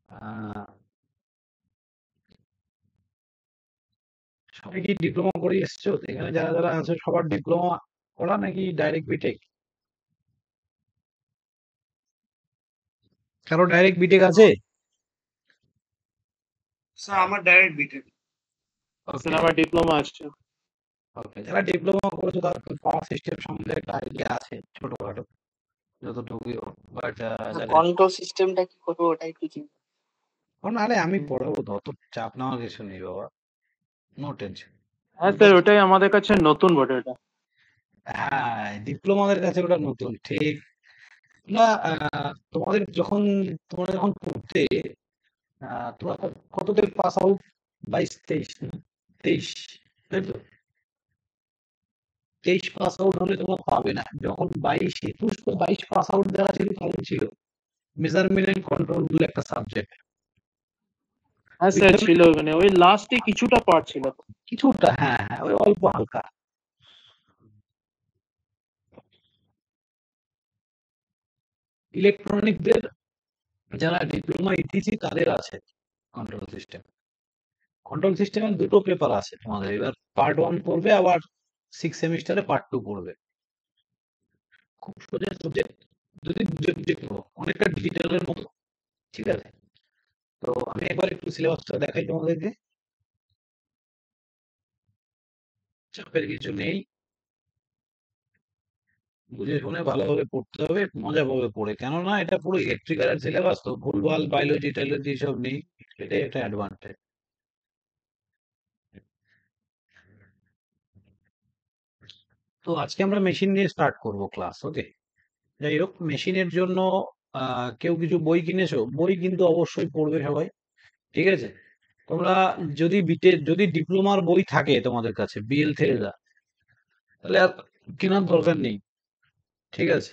আহ, সবাই কি ডিপ্লোমা করে এসছো? এখানে যারা যারা আছে সবার ডিপ্লোমা করা নাকি ডাইরেক্ট বিটেক? কারো ডাইরেক্ট বিটেক আছে? স্যার আমার ডাইরেক্ট বিটেক। ওকে। স্যার আমার ডিপ্লোমা আসছে। ওকে, যারা ডিপ্লোমা করেছো তাদের পাওয়ার সিস্টেম সম্বন্ধে একটা আইডিয়া আছে ছোটখাটো, যতটুকু। বাট যাদের কন্ট্রোল সিস্টেমটা কি করবো ওটা একটু চিন্তা। নাহলে আমি পড়াবো তো, অত চাপ নেওয়ার কিছু নেই বাবা, নো টেনশন। হ্যাঁ স্যার, ওটাই আমাদের কাছে নতুন বটে ওটা। হ্যাঁ, ডিপ্লোমাদের কাছে ওটা নতুন, ঠিক না? তোমাদের যখন তোমরা যখন পড়তে, তোমরা কততে পাস আউট? 22-23 না? 23, তাই তো? 23 পাস আউট হলে তোমরা পাবে না। যখন 22-21 তো 22 পাস আউট যারা ছিল তাদের ছিল মেজারমেন্ট এন্ড কন্ট্রোল বলে একটা সাবজেক্ট। হ্যাঁ স্যার ছিল, মানে ওই লাস্টে কিছুটা পার্ট ছিল। কিছুটা, হ্যাঁ হ্যাঁ, ওই অল্প হালকা। ইলেকট্রনিকদের যারা ডিপ্লোমা ইটিসি তাদের আছে কন্ট্রোল সিস্টেম। কন্ট্রোল সিস্টেমের দুটো পেপার আছে তোমাদের, এবার পার্ট 1 পড়বে, আবার 6 সেমিস্টারে পার্ট 2 পড়বে। খুব সোজা সাবজেক্ট, যদি বুঝে বুঝে পড়ো, অনেকটা ডিজিটালের মতো। ঠিক আছে, তো আমি একবার একটু সিলেবাসটা দেখাই তোমাদেরকে। চাপের কিছু নেই, বুঝে শুনে ভালোভাবে পড়তে হবে, মজা পাবে পড়ে। কেননা এটা পুরো ইলেকট্রিক্যাল সিলেবাস, তো ভুলভাল বায়োলজি টায়োলজি সব নেই, এটাই একটা অ্যাডভান্টেজ। তো আজকে আমরা মেশিন নিয়ে স্টার্ট করব ক্লাস, ওকে? যাই হোক, মেশিনের জন্য কেউ কিছু বই কিনেছো? বই কিন্তু অবশ্যই পড়বে সবাই, ঠিক আছে? তোমরা যদি ডিপ্লোমার বই থাকে তোমাদের কাছে, বিএল থেরেজা, তাহলে আর কেনার দরকার নেই, ঠিক আছে?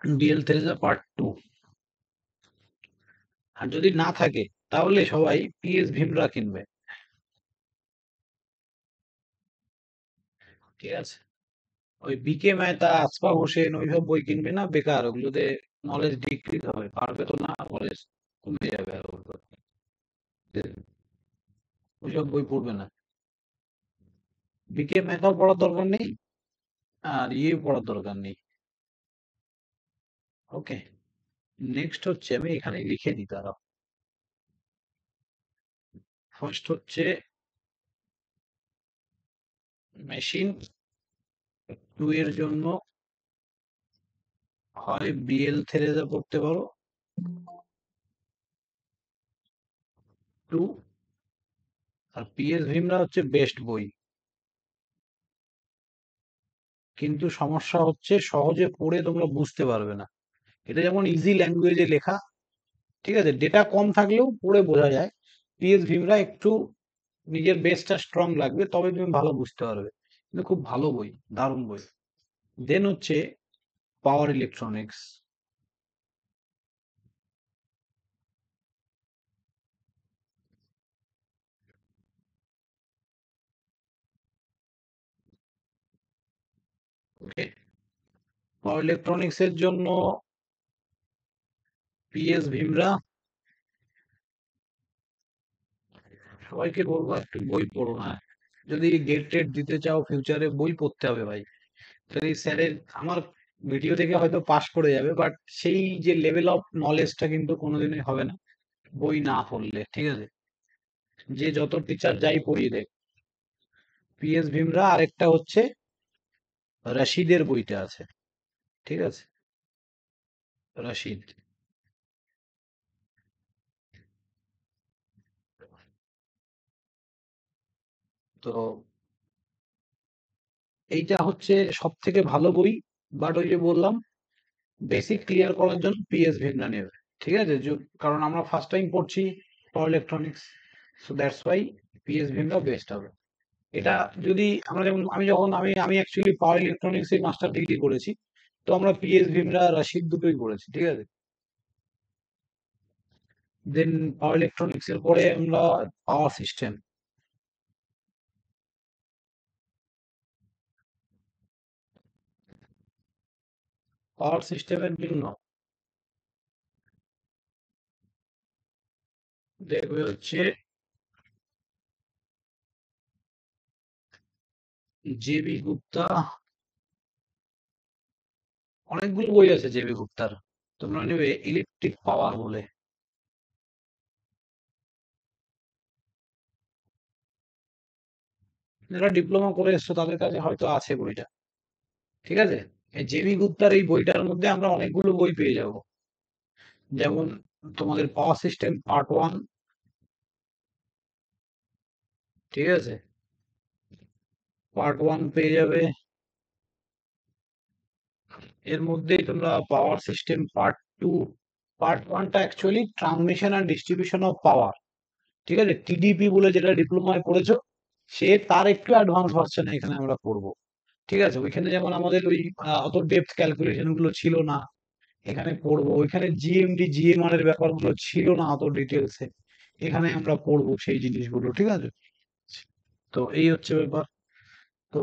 BL থেরেজা part 2। আর যদি না থাকে তাহলে সবাই পিএস ভীমরা কিনবে, ঠিক আছে? ওই বিকে মেহতা, আসফা হোসেন ওইসব বই কিনবে না, বেকার। ওগুলোতে নলেজ ডিক্রিজ হবে, পারবে তো না, নলেজ কমে যাবে আর ওইসব বই পড়বে না। বিকে মেহতাও পড়ার দরকার নেই, আর পড়ার দরকার নেই। ওকে, নেক্সট হচ্ছে, আমি এখানে লিখে দিই তারা। ফার্স্ট হচ্ছে মেশিন 2 এর জন্য হয় বিএল থেরেজা পড়তে পারো 2, আর পিএস ভীমরা হচ্ছে বেস্ট বই। কিন্তু সমস্যা হচ্ছে সহজে পড়ে তোমরা বুঝতে পারবে না। এটা যেমন ইজি ল্যাঙ্গুয়েজে লেখা, ঠিক আছে, ডেটা কম থাকলেও পড়ে বোঝা যায়। পিএস ভীমরা একটু নিজের বেসটা স্ট্রং লাগবে, তবে তুমি ভালো বুঝতে পারবে। কিন্তু খুব ভালো বই, দারুণ বই। দেন হচ্ছে পাওয়ার ইলেকট্রনিক্স। ওকে, পাওয়ার ইলেকট্রনিক্স এর জন্য পিএস ভীমরা। সবাইকে বলবো একটু বই পড়ো না, যদি গেট টেট দিতে চাও ফিউচারে বই পড়তে হবে ভাই। যদি স্যারের, আমার ভিডিও থেকে হয়তো পাস করে যাবে, বাট সেই যে লেভেল অফ নলেজটা কিন্তু কোনোদিনই হবে না বই না পড়লে, ঠিক আছে? যে যত টিচার যাই পড়িয়ে দেখ, পিএস ভীমরা। আরেকটা হচ্ছে রশিদের বইটা আছে, ঠিক আছে? রশিদ। তো এইটা হচ্ছে সব থেকে ভালো বই। বাট ওই যে বললাম, বেসিক ক্লিয়ার করার জন্য পিএস ভেন্না নেবে, ঠিক আছে? কারণ আমরা ফার্স্ট টাইম পড়ছি power electronics, so that's why PS ভেন্না বেস্ট হবে। এটা যদি আমরা, যেমন আমি যখন আমি আমি অ্যাকচুয়ালি পাওয়ার ইলেকট্রনিক্স এর মাস্টার ডিগ্রি করেছি, তো আমরা পিএস ভীমরা রাশিদ দুটোই করেছি, ঠিক আছে? দেন পাওয়ার ইলেকট্রনিক্স এর পরে আমরা পাওয়ার সিস্টেম। পাওয়ার সিস্টেমের জন্য দেখবে হচ্ছে জেবি গুপ্তা, অনেকগুলো বই আছে জেবি গুপ্তার। তোমরা নেবে ইলেকট্রিক পাওয়ার বলে, যারা ডিপ্লোমা করে এসছো তাদের কাছে হয়তো আছে বইটা। ঠিক আছে, এই জেবি গুপ্তার এই বইটার মধ্যে আমরা অনেকগুলো বই পেয়ে যাব। যেমন তোমাদের পাওয়ার সিস্টেম পার্ট 1, ঠিক আছে, পার্ট 1 পেয়ে যাবে। এর মধ্যেই তোমরা পাওয়ার সিস্টেম পার্ট 2, পার্ট 1টা actually transmission and distribution of power, ঠিক আছে, টিডিপি বলে যেটা ডিপ্লোমায় পড়েছো, সে তার একটু অ্যাডভান্স ভার্সন এখানে আমরা পড়বো। ঠিক আছে, ওইখানে যেমন আমাদের ওই অত ডেপথ ক্যালকুলেশন গুলো ছিল না, এখানে পড়বো। ওইখানে জিএমডি জিএমআর এর ব্যাপারগুলো ছিল না অত ডিটেলসে, এখানে আমরা পড়বো সেই জিনিসগুলো। ঠিক আছে, তো এই হচ্ছে ব্যাপার। তো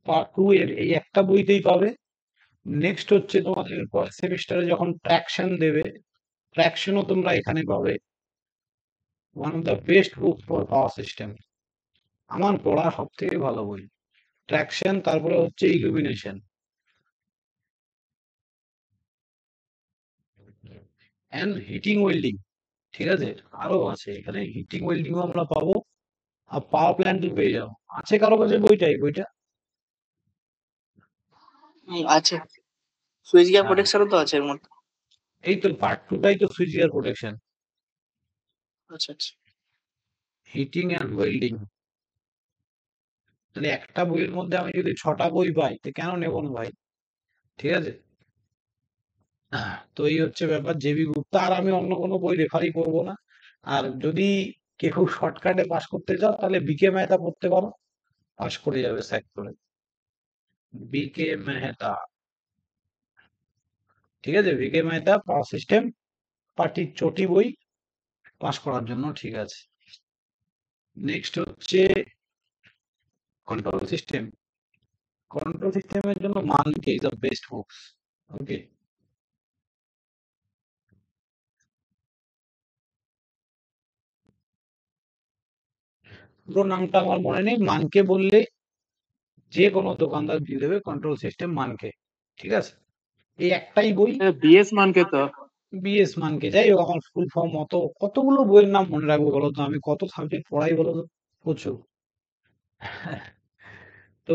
পার্ট 2 এর এই একটা বইতেই পাবে। নেক্সট হচ্ছে তোমাদের পরের সেমিস্টারে যখন ট্র্যাকশন দেবে, ট্র্যাকশনও তোমরা এখানে পাবে। One of the best book for power system, আমার পড়া সব থেকে ভালো বই ট্র্যাকশন। তারপরে হচ্ছে ইলুমিনেশন অ্যান্ড হিটিং ওয়েল্ডিং, ঠিক আছে, আরো আছে এখানে হিটিং ওয়েল্ডিংও আমরা পাবো, আর পাওয়ার প্ল্যান্টও পেয়ে যাবো। আছে কারো কাছে বইটা, এই বইটা? আছে, সুইচ গিয়ার হ্যাঁ, প্রোটেক্টরও তো আছে এর মধ্যে। এই তো পার্ট 2টাই তো সুইচ গিয়ার প্রোটেকশন, আচ্ছা আচ্ছা। Heating and welding. তাহলে একটা বইয়ের মধ্যে আমি যদি 6টা বই পাই তো কেন নেবো না ভাই? ঠিক আছে, তো এই হচ্ছে ব্যাপার জেবি গুপ্তা। আর আমি অন্য কোনো বই রেফারই করবো না। আর যদি কেউ শর্টকাটে পাস করতে চাও তাহলে বিকে মেহতা পড়তে পারো, পাস করে যাবে স্যাক করে। বিকে মেহতা, ঠিক আছে, বিকে মেহতা পাওয়ার সিস্টেম পার্টির চটি বই পাস করার জন্য, ঠিক আছে। নেক্সট হচ্ছে কন্ট্রোল সিস্টেম। কন্ট্রোল সিস্টেমের জন্য মানকে ইজ দ্য বেস্ট বুকস। ওকে, পুরো নামটা আমার মনে নেই, মানকে বললে যে কোনো দোকানদার দিয়ে দেবে কন্ট্রোল সিস্টেম মানকে। ঠিক আছে, এই একটাই বই, বিএস মানকে তো বিএস মানকে। যাই হোক, আমার ফুল ফর্ম অত কতগুলো বইয়ের নাম মনে রাখবো বলো তো? আমি কত সাবজেক্ট পড়াই বলো তো? প্রচুর। তো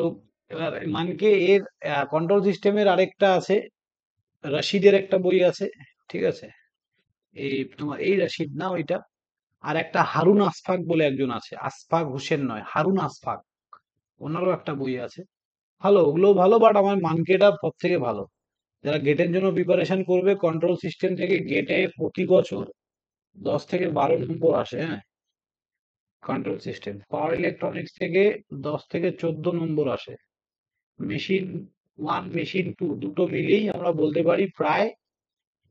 এবার মানকে এর কন্ট্রোল সিস্টেমের আরেকটা আছে, রশিদের একটা বই আছে, ঠিক আছে, এই তোমার এই রশিদ না ওইটা, আর একটা হারুন আসফাক বলে একজন আছে, আসফাক হোসেন নয়, হারুন আসফাক, ওনারও একটা বই আছে। ভালো, ওগুলো ভালো, বাট আমার মানকেটা সব থেকে ভালো। যারা গেটের জন্য প্রিপারেশন করবে, কন্ট্রোল সিস্টেম থেকে গেটে প্রতি বছর 10 থেকে 12 নম্বর আসে। হ্যাঁ, কন্ট্রোল সিস্টেম পাওয়ার ইলেকট্রনিক্স থেকে 10 থেকে 14 নম্বর আসে। মেশিন 1 মেশিন 2 দুটো মিলেই আমরা বলতে পারি প্রায়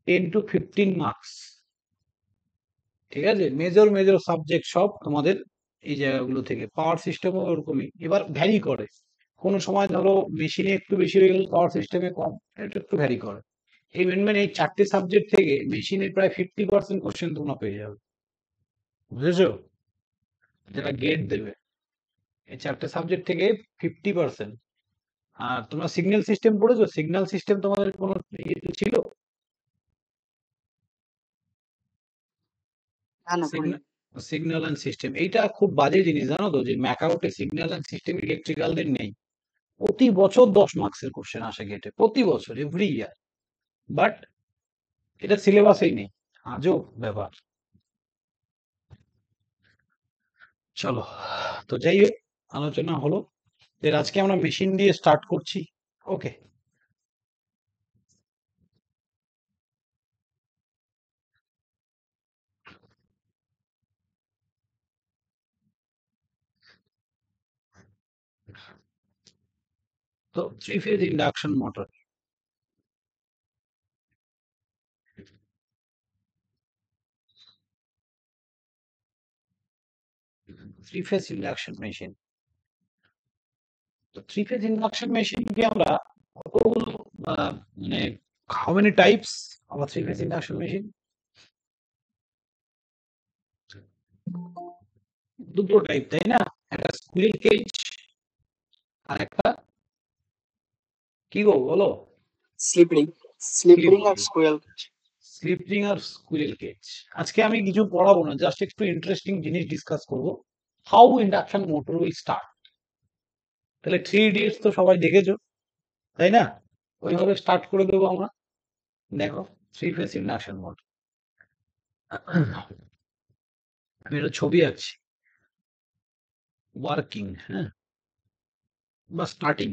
10 to 15 মার্কস। ঠিক আছে, মেজর মেজর সাবজেক্ট সব তোমাদের এই জায়গাগুলো থেকে। পাওয়ার সিস্টেমও ওরকমই, এবার ভ্যারি করে, কোনো সময় ধরো মেশিনে একটু বেশি হয়ে গেল, পাওয়ার সিস্টেমে কম, এটা একটু ভ্যারি করে। এই মেন এই 4টে সাবজেক্ট থেকে মেশিনের প্রায় 50% কোশ্চেন তোমরা পেয়ে যাবে, বুঝেছো, যারা গেট দেবে। এই 4টে সাবজেক্ট থেকে 50%। আর তোমরা সিগন্যাল সিস্টেম পড়েছো? সিগন্যাল সিস্টেম তোমাদের কোনো ইয়ে ছিল? না না, করিনি। সিগন্যাল অ্যান্ড সিস্টেম এইটা খুব বাজে জিনিস, জানো তো, যে ম্যাকআউটে সিগন্যাল অ্যান্ড সিস্টেম ইলেকট্রিক্যালদের নেই। প্রতি বছর 10 মার্কসের কোশ্চেন আসে গেটে, প্রতি বছর, এভরি ইয়ার, বাট এটা সিলেবাসেই নেই। আজব ব্যাপার। চলো, তো যাই হোক, আলোচনা হলো, এর আজকে আমরা মেশিন দিয়ে স্টার্ট করছি। ওকে, তো 3 phase induction motor. 3 phase induction machine. তো 3 ফেজ ইন্ডাকশন মেশিনকে আমরা কতগুলো মানে how many types of three phase induction machine? দুটো টাইপ, তাই না? একটা স্কুইরেল কেজ আর একটা কি গো বলো? স্লিপ রিং আর স্কোয়াল। স্লিপ রিং আর স্কুইরেল কেজ। আজকে আমি কিছু পড়াবো না, জাস্ট একটু ইন্টারেস্টিং জিনিস ডিসকাস করব। How induction motor will start. তাহলে থ্রি ইডিয়টস তো সবাই দেখেছো, তাই না? ওইভাবে স্টার্ট করে দেবো আমরা। দেখো, থ্রি ফেজ ইন্ডাকশন মোটর। আমি একটা ছবি আঁকছি, ওয়ার্কিং, হ্যাঁ, বা স্টার্টিং।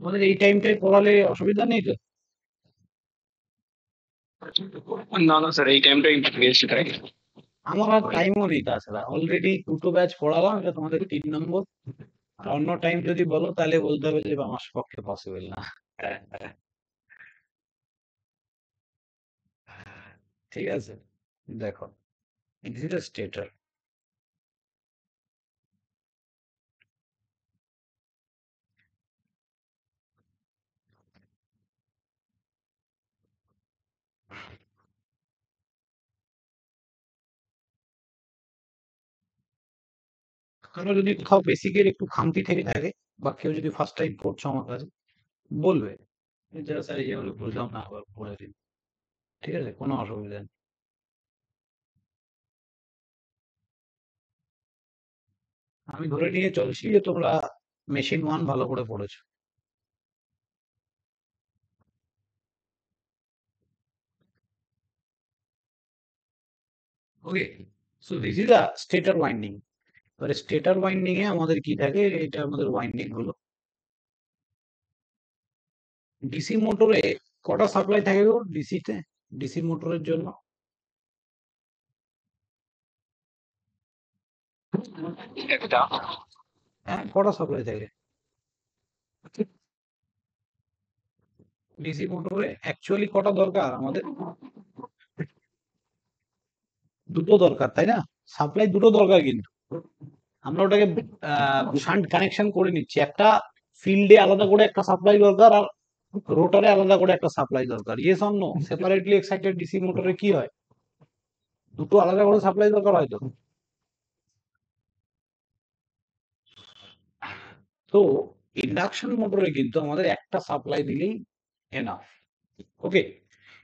আমাদের এই টাইমটায় পড়ালে অসুবিধা নেই তো? না না স্যার, এই টাইমটাই বেস্ট টাইম। আমার আর টাইমও নেই, তাছাড়া অলরেডি দুটো ব্যাচ পড়ালাম, এটা তোমাদের 3 নম্বর। আর অন্য টাইম যদি বলো তাহলে বলতে হবে যে আমার পক্ষে পসিবল না। ঠিক আছে, দেখো, দিস ইজ স্টেটার। কারো যদি কোথাও বেসিকের একটু খামতি থেকে থাকে, বা কেউ যদি ফার্স্ট টাইম পড়ছো আমার কাছে, বলবে যে স্যার এই যেগুলো বুঝলাম না, আবার পড়ে দিন। ঠিক আছে, কোনো অসুবিধা নেই। আমি ধরে নিয়ে চলছি যে তোমরা মেশিন 1 ভালো করে পড়েছো। Okay, so this is a stator winding. এবারে স্টেটার ওয়াইন্ডিং এ আমাদের কি থাকে, এটা আমাদের ওয়াইন্ডিং হলো। ডিসি মোটরে কটা সাপ্লাই থাকে গো ডিসিতে? ডিসি মোটরের জন্য একটা হ্যাঁ, কটা সাপ্লাই থাকে ডিসি মোটরে? অ্যাকচুয়ালি কটা দরকার আমাদের? দুটো দরকার, তাই না? সাপ্লাই দুটো দরকার, কিন্তু আমরা ওটাকে শান্ট কানেকশন করে নিচ্ছি। একটা ফিল্ডে আলাদা করে একটা সাপ্লাই দরকার, আর রোটারে আলাদা করে একটা সাপ্লাই দরকার। Yes or no? Separately excited DC মোটরে কি হয়? দুটো আলাদা করে সাপ্লাই দরকার হয় তো। তো ইন্ডাকশন মোটরে কিন্তু আমাদের একটা সাপ্লাই দিলেই এনাফ। ওকে,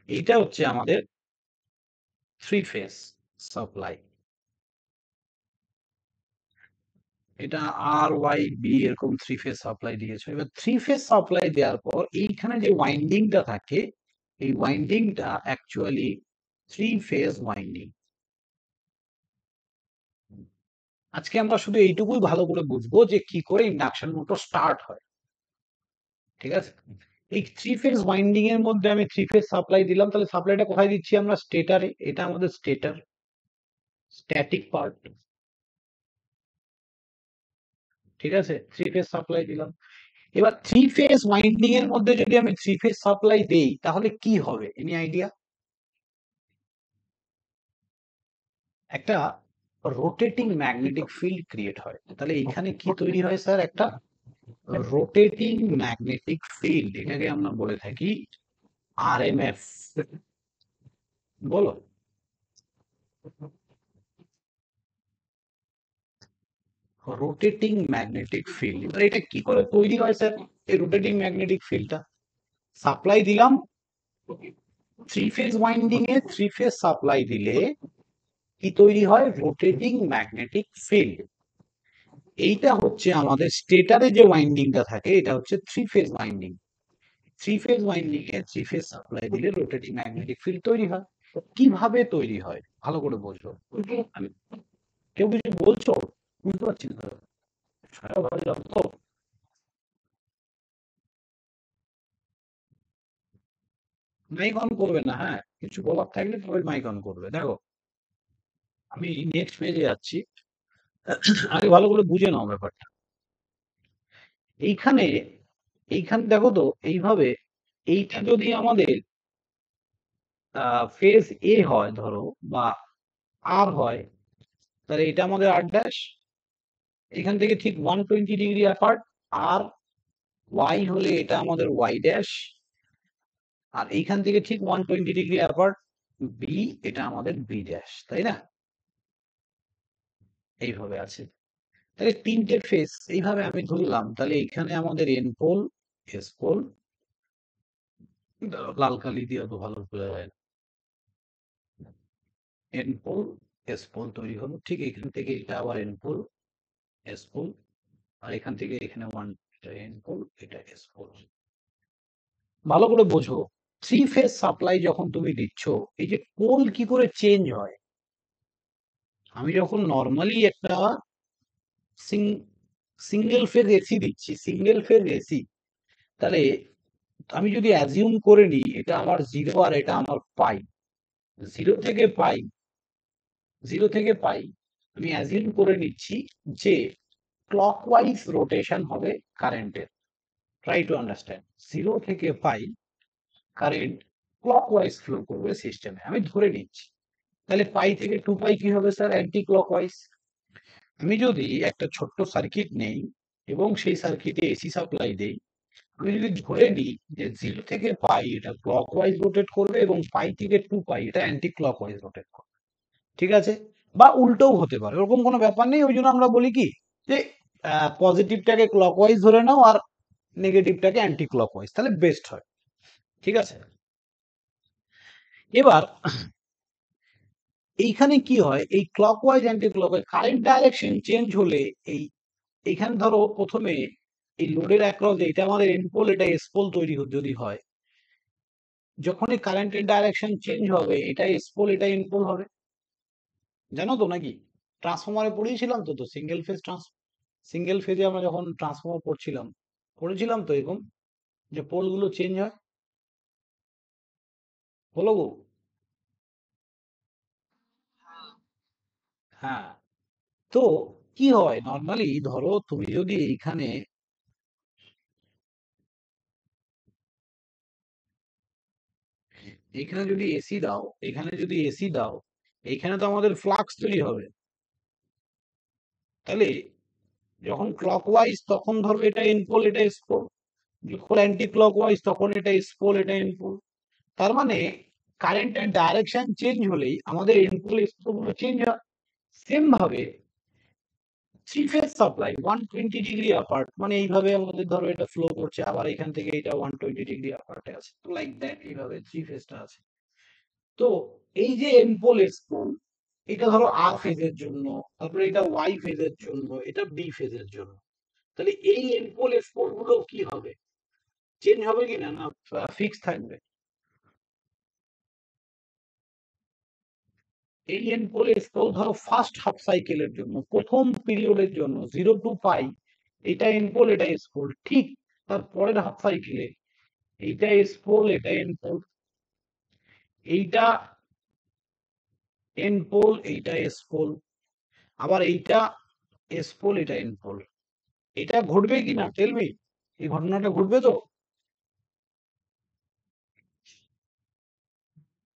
এইটা হচ্ছে আমাদের থ্রি ফেজ সাপ্লাই। এটা আর ওয়াই বি এরকম থ্রি ফেজ সাপ্লাই দিয়েছে। এবার থ্রি ফেজ সাপ্লাই দেওয়ার পর এইখানে যে ওয়াইন্ডিংটা থাকে, এই ওয়াইন্ডিংটা অ্যাকচুয়ালি থ্রি ফেজ ওয়াইন্ডিং। আজকে আমরা শুধু এইটুকুই ভালো করে বুঝবো যে কি করে ইন্ডাকশন মোটর স্টার্ট হয়। ঠিক আছে, এই থ্রি ফেজ ওয়াইন্ডিং এর মধ্যে আমি থ্রি ফেজ সাপ্লাই দিলাম, তাহলে সাপ্লাইটা কোথায় দিচ্ছি আমরা? স্টেটারে। এটা আমাদের স্টেটার, স্ট্যাটিক পার্ট। ঠিক আছে, থ্রি ফেজ সাপ্লাই দিলাম। এবার থ্রি ফেজ ওয়াইন্ডিং এর মধ্যে যদি আমি থ্রি ফেজ সাপ্লাই দেই, তাহলে কি হবে? Any idea? একটা রোটেটিং ম্যাগনেটিক ফিল্ড ক্রিয়েট হয়। তাহলে এখানে কি তৈরি হয় স্যার? একটা রোটেটিং ম্যাগনেটিক ফিল্ড। এটাকে আমরা বলে থাকি আরএমএফ। বলো, রোটেটিং ম্যাগনেটিক ফিল্ড। এবার এটা কি করে তৈরি হয় স্যার, এই রোটেটিং ম্যাগনেটিক ফিল্ডটা? সাপ্লাই দিলাম থ্রি ফেজ ওয়াইন্ডিং এ, থ্রি ফেজ সাপ্লাই দিলে কি তৈরি হয়? Rotating magnetic field. এইটা হচ্ছে আমাদের স্টেটারে যে ওয়াইন্ডিংটা থাকে, এটা হচ্ছে three phase winding. Three phase winding এ থ্রি ফেজ সাপ্লাই দিলে রোটেটিং ম্যাগনেটিক ফিল্ড তৈরি হয়। কিভাবে তৈরি হয় ভালো করে বোঝো। আমি, কেউ কিছু বলছো? বুঝতে পারছি না তো। মাইক অন করবে না, হ্যাঁ, কিছু বলার থাকলে তবে মাইক অন করবে। দেখো, আমি নেক্সট পেজে যাচ্ছি, আগে ভালো করে বুঝে নাও ব্যাপারটা। এইখানে এইখানে দেখো তো, এইভাবে এইটা যদি আমাদের ফেজ এ হয় ধরো, বা আর হয়, তাহলে এটা আমাদের আর ড্যাশ, এখান থেকে ঠিক 120 ডিগ্রি অ্যাপার্ট। আর ওয়াই হলে এটা আমাদের ওয়াই ড্যাশ, আর এইখান থেকে ঠিক 120 ডিগ্রি অ্যাপার্ট বি, এটা আমাদের বি ড্যাশ, তাই না? এইভাবে আছে। তাহলে তিনটে ফেস এইভাবে আমি ধরলাম, তাহলে এখানে আমাদের এন পোল, এস পোল, লাল কালি দিয়ে অত ভালো বোঝা যায় না, এন পোল এস পোল তৈরি হলো। ঠিক এখান থেকে এটা আবার এন পোল এস পোল, আর এখান থেকে এখানে এটা এন পোল, এটা এস পোল। ভালো করে বোঝো, থ্রি ফেজ সাপ্লাই যখন তুমি দিচ্ছ, এই যে পোল কি করে চেঞ্জ হয়। আমি যখন নর্মালি একটা সিঙ্গেল ফেজ এসি দিচ্ছি, সিঙ্গেল ফেজ এসি, তাহলে আমি যদি অ্যাজিউম করে নিই এটা আমার জিরো আর এটা আমার পাই, জিরো থেকে পাই, জিরো থেকে পাই, আমি অ্যাজিউম করে নিচ্ছি যে ক্লকওয়াইজ রোটেশন হবে কারেন্টের। ট্রাই টু আন্ডারস্ট্যান্ড, জিরো থেকে পাই কারেন্ট ক্লকওয়াইজ ফ্লো করবে সিস্টেমে, আমি ধরে নিচ্ছি। তাহলে পাই থেকে টু পাই কি হবে স্যার? Anti clockwise. আমি যদি একটা ছোট্ট সার্কিট নেই এবং সেই সার্কিটে এসি সাপ্লাই দেই, আমি যদি ধরে নিই যে জিরো থেকে পাই এটা ক্লকওয়াইজ রোটেট করবে এবং পাই থেকে টু পাই এটা অ্যান্টি ক্লকওয়াইজ রোটেট করবে, ঠিক আছে? বা উল্টোও হতে পারে, ওরকম কোনো ব্যাপার নেই। ওই জন্য আমরা বলি কি যে পজিটিভটাকে ক্লকওয়াইজ ধরে নাও আর নেগেটিভটাকে অ্যান্টি ক্লকওয়াইজ, তাহলে বেস্ট হয়, ঠিক আছে? এবার এইখানে কি হয়, এই clockwise anti clockwise current direction change হলে, এই এইখানে ধরো প্রথমে এই লোডের অ্যাক্রস এটা আমাদের এন পোল, এটা এস পোল তৈরি যদি হয়, যখনই কারেন্টের ডাইরেকশন চেঞ্জ হবে এটা এস পোল এটা এন পোল হবে, জানো তো নাকি? ট্রান্সফরমারে পড়িয়েছিলাম তো, সিঙ্গেল ফেজে আমরা যখন ট্রান্সফরমার পড়েছিলাম তো এরকম যে পোল গুলো চেঞ্জ হয়, বলো গো? হ্যাঁ। তো কি হয় নর্মালি, ধরো তুমি যদি এখানে যদি এসি দাও, এখানে যদি এসি দাও, এখানে তো আমাদের ফ্লাক্স তৈরি হবে। তাহলে যখন ক্লকওয়াইজ তখন ধরো এটা এন পোল এটা এস পোল, যখন অ্যান্টি ক্লকওয়াইজ তখন এটা এস পোল এটা এন পোল। তার মানে কারেন্টের ডাইরেকশন চেঞ্জ হলেই আমাদের এন পোল এস পোল গুলো চেঞ্জ হয়। সেম ভাবে three phase supply 120 degree apart, মানে এইভাবে আমাদের ধরো এটা ফ্লো করছে, আবার এখান থেকে এটা 120 ডিগ্রি অ্যাপার্টে আছে, লাইক দ্যাট এইভাবে থ্রি ফেজটা আছে। তো এই যে এন পোল এস পোল, এটা ধরো আর ফেজের জন্য, তারপরে এটা ওয়াই ফেজের জন্য, এটা বি ফেজের জন্য। তাহলে এই এন পোল এস পোল গুলো কি হবে, চেঞ্জ হবে কিনা না ফিক্স থাকবে? এই এন পোল এস পোল ধরো ফার্স্ট হাফ সাইকেলের জন্য, প্রথম পিরিয়ডের জন্য জিরো টু পাই, এটা এন পোল এটা এস পোল। ঠিক তার পরের হাফ সাইকেলে এইটা এস পোল এটা এন পোল, এইটা এন পোল এইটা এস পোল, আবার এইটা এস পোল এটা এন পোল। এটা ঘটবে কিনা টেলমি, এই ঘটনাটা ঘটবে তো?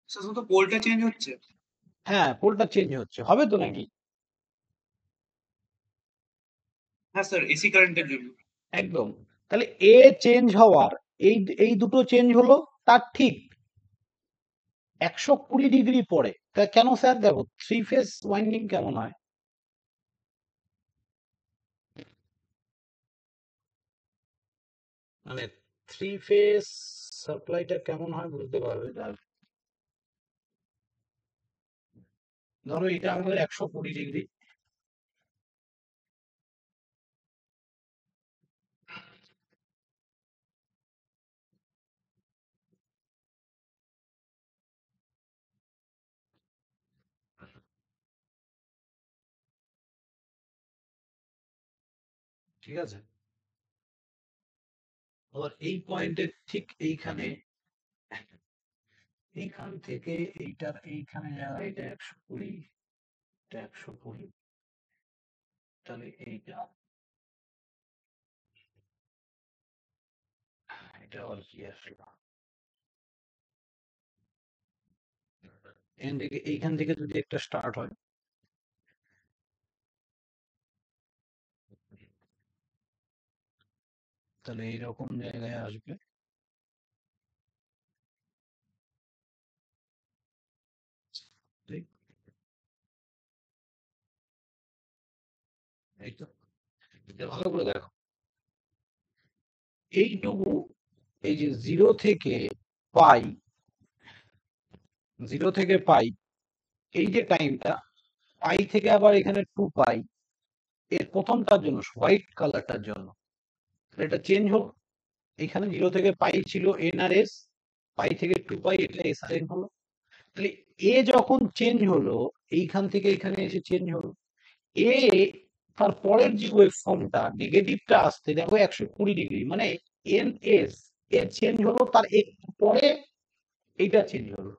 স্যার শুধু পোলটা চেঞ্জ হচ্ছে। হ্যাঁ, পোলটা চেঞ্জ হচ্ছে, হবে তো নাকি? হ্যাঁ স্যার, এসি কারেন্টের জন্য। একদম। তাহলে এ চেঞ্জ হওয়ার, এই এই দুটো চেঞ্জ হলো তার ঠিক 120 ডিগ্রি পরে। তা কেন স্যার? দেখো থ্রি ফেজ ওয়াইন্ডিং কেমন হয়, মানে থ্রি ফেজ সাপ্লাইটা কেমন হয় বুঝতে পারবে। ধরো এটা আমাদের 120 ডিগ্রি, ঠিক আছে? আবার এই পয়েন্টের ঠিক এইখানে, এইখান থেকে এইটার এইখানে যাওয়া, এটা 120, এটা 120, তাহলে এইটা, এটা আবার কি আসলো? এইখান থেকে যদি একটা স্টার্ট হয়, তাহলে এইরকম জায়গায় আসবে। ঠিক, এই তো, এটা ভালো করে দেখো, এইটুকু, এই যে পাই জিরো থেকে পাই, এই যে টাইমটা, পাই থেকে আবার এখানে 2 পাই, এর প্রথমটার জন্য হোয়াইট কালারটার জন্য এটা চেঞ্জ হলো। এখানে জিরো থেকে পাই ছিল এন আর এস, পাই থেকে 2 পাই, এটা এস আর এন হলো। তাহলে এ যখন চেঞ্জ হলো, এইখান থেকে এখানে এসে চেঞ্জ হলো, এ তার পরের যে ওয়েভ ফর্মটা নেগেটিভটা আসতে দেখো 120 ডিগ্রি, মানে এন এস এর চেঞ্জ হলো, তার একটু পরে এইটা চেঞ্জ হলো,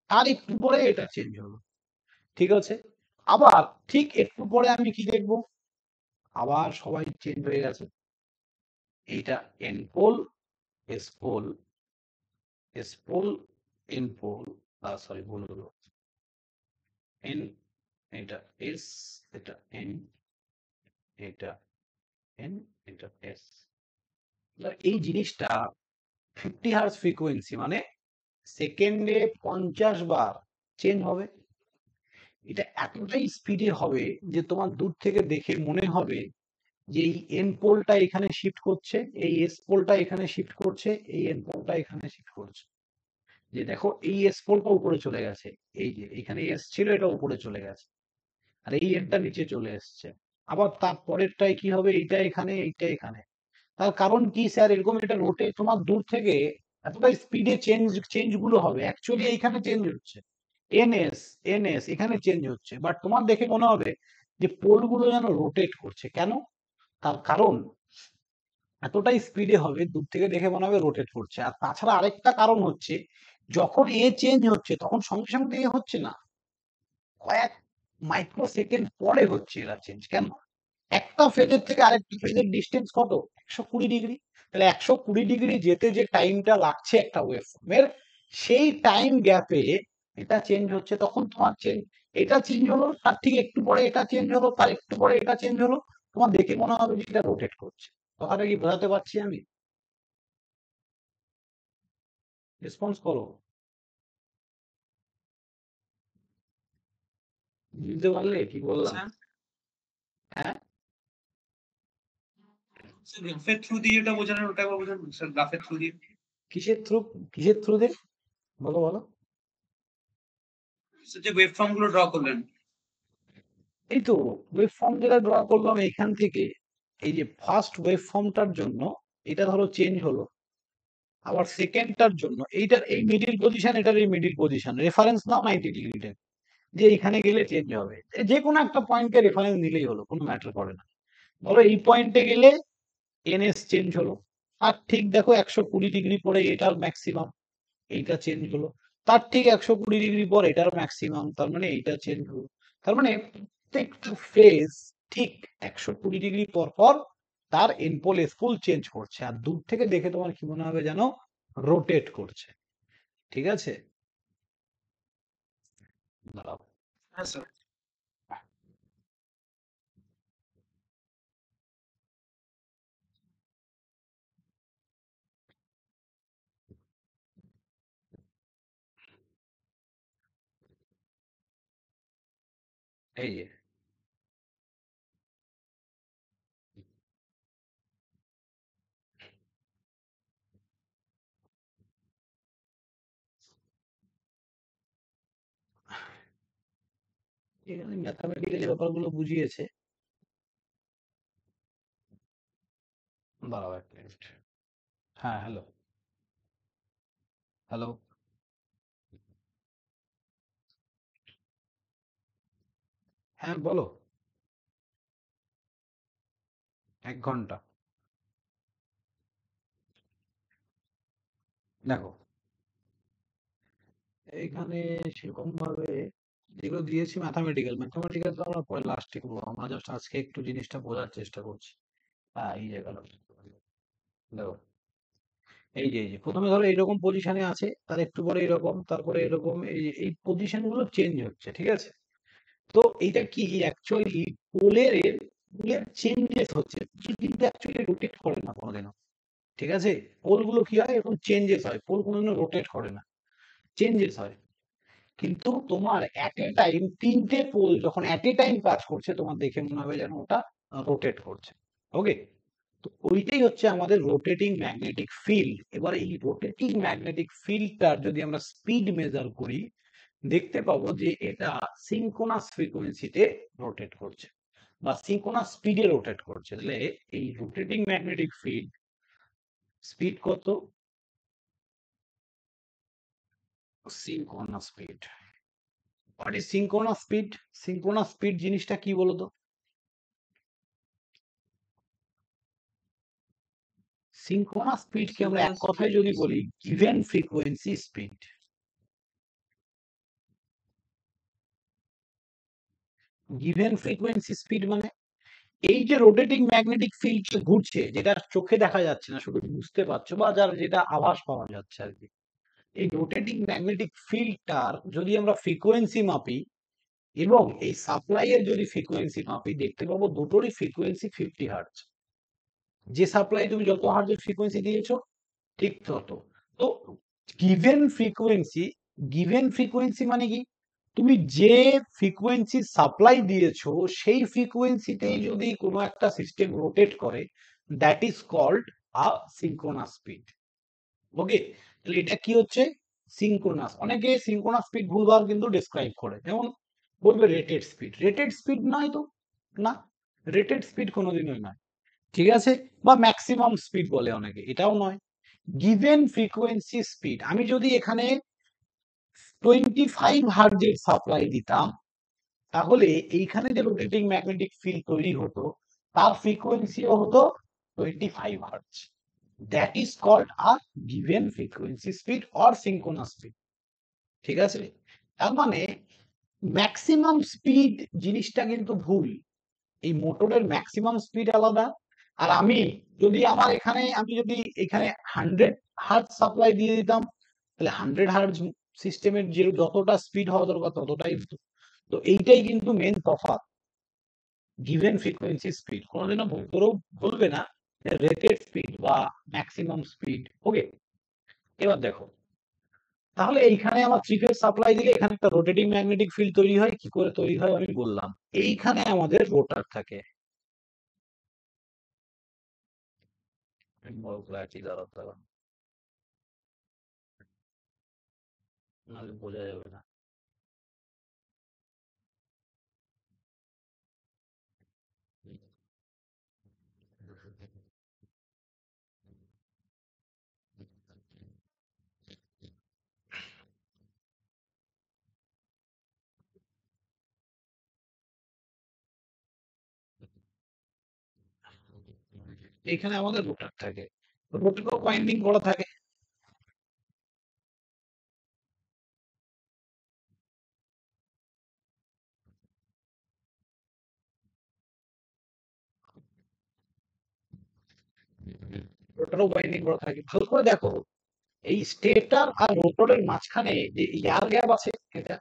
আর একটু পরে এটা চেঞ্জ হলো। ঠিক আছে, আবার ঠিক একটু পরে আমি কি দেখবো, আবার সবাই চেঞ্জ হয়ে গেছে। এইটা N pole, S pole, S pole, N pole, sorry ভুল হলো, এন, এটা এস, এটা এন, এটা এন, এটা এস। এই জিনিসটা 50 হার্জ ফ্রিকোয়েন্সি, মানে সেকেন্ডে 50 বার চেঞ্জ হবে। এটা এতটাই স্পিডে হবে যে তোমার দূর থেকে দেখে মনে হবে যে এই এন পোলটা এখানে শিফট করছে, এই এস পোলটা এখানে শিফট করছে, এই এন পোলটা এখানে শিফট করছে। যে দেখো এই এস পোলটা উপরে চলে গেছে, এই যে এখানে এস ছিল, এটা উপরে চলে গেছে, আর এই এনটা নিচে চলে এসছে। আবার তার পরেরটাই কি হবে, এইটা এখানে, এইটা এখানে। তার কারণ কি স্যার, এরকম এটা রোটে তোমার দূর থেকে এতটা স্পিডে চেঞ্জ গুলো হবে, অ্যাকচুয়ালি এইখানে চেঞ্জ হচ্ছে, এনএস, এনএস এখানে চেঞ্জ হচ্ছে, বাট তোমার দেখে মনে হবে যে পোল গুলো যেন রোটেট করছে। কেন? তার কারণ এতটাই স্পিডে হবে, দূর থেকে দেখে মনে হবে রোটেট করছে। আর তাছাড়া আরেকটা কারণ হচ্ছে, যখন এ চেঞ্জ হচ্ছে তখন সঙ্গে সঙ্গে এ হচ্ছে না, কয়েক মাইক্রো সেকেন্ড পরে হচ্ছে এরা চেঞ্জ। কেন? একটা ফেজের থেকে আরেকটা ফেজের ডিস্টেন্স কত, 120 ডিগ্রি। তাহলে 120 ডিগ্রি যেতে যে টাইমটা লাগছে একটা ওয়েভ ফর্মের, সেই টাইম গ্যাপে এটা চেঞ্জ হচ্ছে। তখন তোমার চেঞ্জ, এটা চেঞ্জ হলো, তার ঠিক একটু পরে এটা চেঞ্জ হলো, তার একটু পরে এটা চেঞ্জ হলো, তোমার দেখে মনে হবে যে এটা রোটেট করছে। কথাটা কি বোঝাতে পারছি আমি? রেসপন্স করো, বুঝতে পারলে কি বললাম? স্যার হ্যাঁ, গ্রাফের থ্রু দিয়ে এটা বোঝানোর, ওটা একবার বোঝান স্যার, গ্রাফের থ্রু দিয়ে। কিসের থ্রু, কিসের থ্রু দিয়ে, বলো বলো। স্যার যে ওয়েব ফর্ম গুলো ড্র করলেন, এই তো ওয়েভ ফর্ম যেটা ড্র করলাম এখান থেকে, এই যে ফার্স্ট ওয়েভ ফর্মটার জন্য এটা ধরো চেঞ্জ হলো, আবার সেকেন্ডটার জন্য এইটার এই মিডিল পজিশন, এটার এই মিডিল পজিশন, রেফারেন্স নাও 90 ডিগ্রিতে, যে এখানে গেলে চেঞ্জ হবে। যে কোনো একটা পয়েন্টকে রেফারেন্স নিলেই হলো, কোনো ম্যাটার করে না। ধরো এই পয়েন্টে গেলে এনএস চেঞ্জ হলো, আর ঠিক দেখো 120 ডিগ্রি পরে এটার ম্যাক্সিমাম, এইটা চেঞ্জ হলো, তার ঠিক 120 ডিগ্রি পর এটার ম্যাক্সিমাম, তার মানে এইটা চেঞ্জ হলো। তার মানে প্রত্যেকটা ফেজ ঠিক 120 ডিগ্রি পর পর তার এনপোল এসপোল চেঞ্জ করছে, আর দূর থেকে দেখে তোমার কি মনে হবে যেন রোটেট করছে। ঠিক আছে, দাঁড়াও, হ্যাঁ স্যার। এই যে এখানে ম্যাথামেটিক্যাল ব্যাপারগুলো বুঝিয়েছে। দাঁড়াও 1 মিনিট। হ্যাঁ, হ্যালো, হ্যালো, হ্যাঁ বলো। 1 ঘন্টা, দেখো এখানে সেরকম ভাবে যেগুলো দিয়েছি ম্যাথামেটিক্যাল, ম্যাথামেটিক্যাল তো আমরা পরে লাস্টে করবো, আমরা জাস্ট আজকে একটু জিনিসটা বোঝার চেষ্টা করছি। এই জায়গাটা দেখো, এই যে প্রথমে ধরো এইরকম পজিশনে আছে, তার একটু পরে এরকম, তারপরে এরকম, এই পজিশন গুলো চেঞ্জ হচ্ছে, ঠিক আছে? তো এইটা কি অ্যাকচুয়ালি পোলের পোলের চেঞ্জেস হচ্ছে, পোল কিন্তু অ্যাকচুয়ালি রোটেট করে না কোনোদিনও, ঠিক আছে? পোল গুলো কি হয়, এরকম চেঞ্জেস হয়, পোল কোনোদিনও রোটেট করে না, চেঞ্জেস হয়। কিন্তু তোমার এট এ টাইম তিনটে পোল যখন এট এ টাইম কাজ করছে, তোমার দেখে মনে হবে যেন ওটা রোটেট করছে। ওকে, তো ওইটাই হচ্ছে আমাদের রোটেটিং ম্যাগনেটিক ফিল্ড। এবার এই রোটেটিং ম্যাগনেটিক ফিল্ডটার যদি আমরা স্পিড মেজার করি, দেখতে পাবো যে এটা সিনক্রোনাস ফ্রিকোয়েন্সিতে রোটেট করছে বা সিনক্রোনাস স্পিডে রোটেট করছে। তাহলে এই রোটেটিং ম্যাগনেটিক ফিল্ড স্পিড কত? Synchronous speed. What is synchronous speed? Synchronous speed জিনিসটা কি বলতো? সিনক্রোনাস স্পিড কে আমরা এক Synchronous কথায় speed যদি is বলি given frequency speed. Given frequency speed মানে এই যে রোটেটিং ম্যাগনেটিক ফিল্ড ঘুরছে, যেটা চোখে দেখা যাচ্ছে না, শুধু বুঝতে পারছো বা যার যেটা আভাস পাওয়া যাচ্ছে আর কি, এই রোটেটিং ম্যাগনেটিক ফিল্ডটার যদি আমরা ফ্রিকোয়েন্সি মাপি এবং এই সাপ্লাই এর যদি ফ্রিকোয়েন্সি মাপি, দেখতে পাবো দুটোরই ফ্রিকোয়েন্সি 50 হার্টজ। যে সাপ্লাই তুমি যত হার্টজের ফ্রিকোয়েন্সি দিয়েছো ঠিক তত। তো গিভেন ফ্রিকোয়েন্সি, গিভেন ফ্রিকোয়েন্সি মানে কি, তুমি যে ফ্রিকোয়েন্সি সাপ্লাই দিয়েছো সেই ফ্রিকোয়েন্সিতেই যদি কোনো একটা সিস্টেম রোটেট করে, that is called a synchronous speed. Okay, তাহলে এটা কি হচ্ছে? সিনক্রোনাস। অনেকে সিনক্রোনাস স্পিড ভুলভাল কিন্তু ডেসক্রাইব করে, যেমন বলবে রেটেড স্পিড। রেটেড স্পিড নয় তো, না, রেটেড স্পিড কোনোদিনই নয়, ঠিক আছে? বা ম্যাক্সিমাম স্পিড বলে অনেকে, এটাও নয়। গিভেন ফ্রিকোয়েন্সি স্পিড, আমি যদি এখানে 25 হার্জের সাপ্লাই দিতাম, তাহলে এইখানে যে রোটেটিং ম্যাগনেটিক ফিল্ড তৈরি হতো তার ফ্রিকোয়েন্সিও হতো 25 hertz. That is called a given frequency speed or synchronous speed, ঠিক আছে? তার মানে ম্যাক্সিমাম স্পিড জিনিসটা কিন্তু ভুল। এই মোটরের ম্যাক্সিমাম স্পিড আলাদা, আর আমি যদি আমার এখানে আমি যদি এখানে 100 হার্জ সাপ্লাই দিয়ে দিতাম, তাহলে 100 হার্জ সিস্টেমের যে যতটা স্পিড হওয়া দরকার ততটাই হতো। তো এইটাই কিন্তু মেন তফাৎ, গিভেন ফ্রিকোয়েন্সি স্পিড কোনোদিনও ভুল করেও বলবে না রেটেড স্পিড বা ম্যাক্সিমাম স্পিড। ওকে, এবার দেখো, তাহলে এইখানে আমার থ্রি ফেজ সাপ্লাই দিলে এখানে একটা রোটেটিং ম্যাগনেটিক ফিল্ড তৈরি হয়। কি করে তৈরি হয় আমি বললাম, এইখানে আমাদের রোটার থাকে। বড় ক্লারিটি দ্বারা নাহলে বোঝা যাবে না। এখানে আমাদের রোটার থাকে, রোটারও ওয়াইন্ডিং করা থাকে। রোটারও ওয়াইন্ডিং করা থাকে, ভালো করে দেখো। এই স্টেটর আর রোটরের মাঝখানে যে এয়ার গ্যাপ আছে, এটা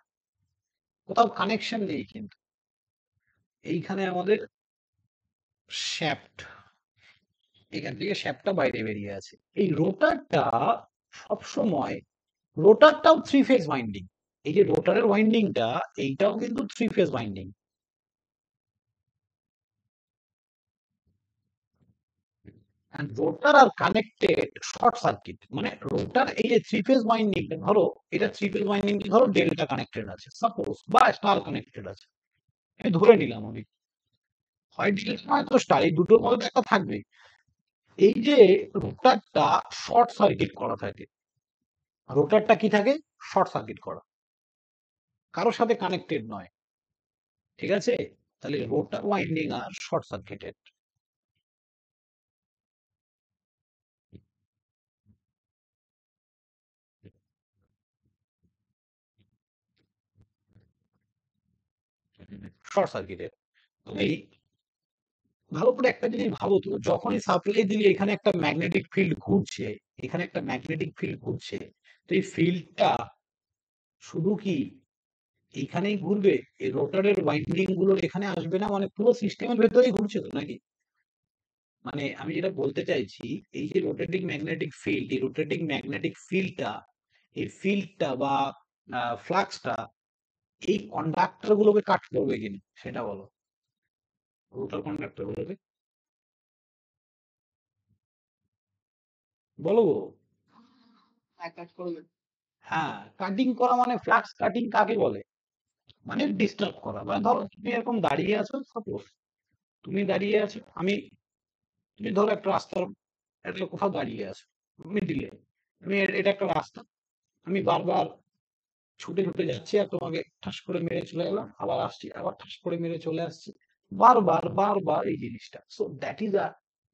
কোথাও কানেকশন নেই কিন্তু। এইখানে আমাদের শ্যাফট, এখান থেকে শ্যাফটটা বাইরে বেরিয়ে আছে। এই রোটারটা সবসময়, রোটারটাও থ্রি ফেজ ওয়াইন্ডিং। এই যে রোটারের ওয়াইন্ডিংটা, এইটাও কিন্তু three phase winding. Rotor are connected short circuit, মানে রোটার এই যে থ্রি ফেজ ওয়াইন্ডিংটা, ধরো এটা থ্রি ফেজ ওয়াইন্ডিং, ধরো ডেল্টা কানেক্টেড আছে সাপোজ, বা স্টার কানেক্টেড আছে, আমি ধরে নিলাম। আমি হয় ডেল্টা নয় তো স্টার, এই দুটোর মধ্যে একটা থাকবে। এই যে রোটারটা শর্ট সার্কিট করা থাকে, রোটারটা কি থাকে, শর্ট সার্কিট করা, কারোর সাথে কানেক্টেড নয়, ঠিক আছে? তাহলে রোটার ওয়াইন্ডিং আর শর্ট সার্কিটেড। Short circuited. এই ভালো করে একটা জিনিস ভাবো তো, যখনই সাপ্লাই দিলে এখানে একটা ম্যাগনেটিক ফিল্ড ঘুরছে, এখানে একটা ম্যাগনেটিক ফিল্ড ঘুরছে, তো এই ফিল্ডটা শুধু কি এইখানেই ঘুরবে? এই রোটারের ওয়াইন্ডিং গুলো এখানে আসবে না? মানে পুরো সিস্টেমের ভেতরেই ঘুরছে তো নাকি? মানে আমি যেটা বলতে চাইছি, এই যে রোটেটিং ম্যাগনেটিক ফিল্ড, এই রোটেটিং ম্যাগনেটিক ফিল্ডটা, এই ফিল্ডটা বা ফ্লাক্সটা এই কন্ডাক্টর গুলোকে কাট করবে কিনা সেটা বলো, রোটার কন্ডাক্টর গুলোকে বলো গো। কাজ করবে। হ্যাঁ, কাটিং করা মানে ফ্লাক্স কাটিং কাকে বলে? মানে ডিস্টার্ব করা। মানে ধরো তুমি এরকম দাঁড়িয়ে আছো, সাপোজ তুমি দাঁড়িয়ে আছো, তুমি ধরো একটা রাস্তার একটা কোথাও দাঁড়িয়ে আছো মিডিলে, এটা একটা রাস্তা, আমি বারবার ছুটে ছুটে যাচ্ছি আর তোমাকে ঠাস করে মেরে চলে গেলাম, আবার আসছি, আবার ঠাস করে মেরে চলে আসছি, বারবার বারবার এই জিনিসটা। So that is a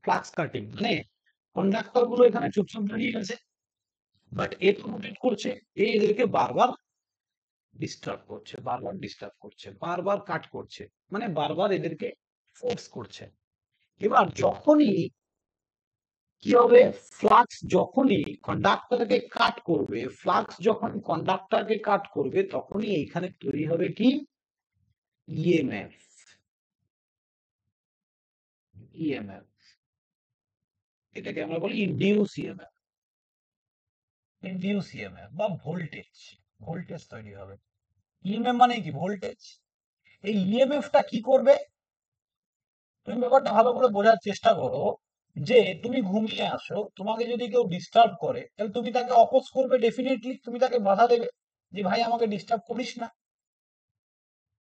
flux cutting. মানে কন্ডাক্টর গুলো এখানে চুপচাপ দাঁড়িয়ে আছে, বাট এ তো রোটেট করছে, এদেরকে বারবার ডিস্টার্ব করছে, বারবার ডিস্টার্ব করছে, বারবার কাট করছে, মানে বারবার এদেরকে ফোর্স করছে। এবার যখনই কি হবে, ফ্লাক্স যখনই কন্ডাক্টরকে কাট করবে, ফ্লাক্স যখন কন্ডাক্টরকে কাট করবে, তখনই এইখানে তৈরি হবে কি ইএমএফ। ইএমএফ এটাকে আমরা বলি ইনডিউস ইএমএফ, ইনডিউস ইএমএফ বা ভোল্টেজ, ভোল্টেজ তৈরি হবে। ইএমএফ মানে কি? ভোল্টেজ। এই ইএমএফটা কি করবে, তুমি ব্যাপারটা ভালো করে বোঝার চেষ্টা করো। যে তুমি ঘুমিয়ে আসো, তোমাকে যদি কেউ ডিস্টার্ব করে, তাহলে তুমি তাকে অপোজ করবে, ডেফিনেটলি তুমি তাকে বাধা দেবে যে ভাই আমাকে ডিস্টার্ব করিস না।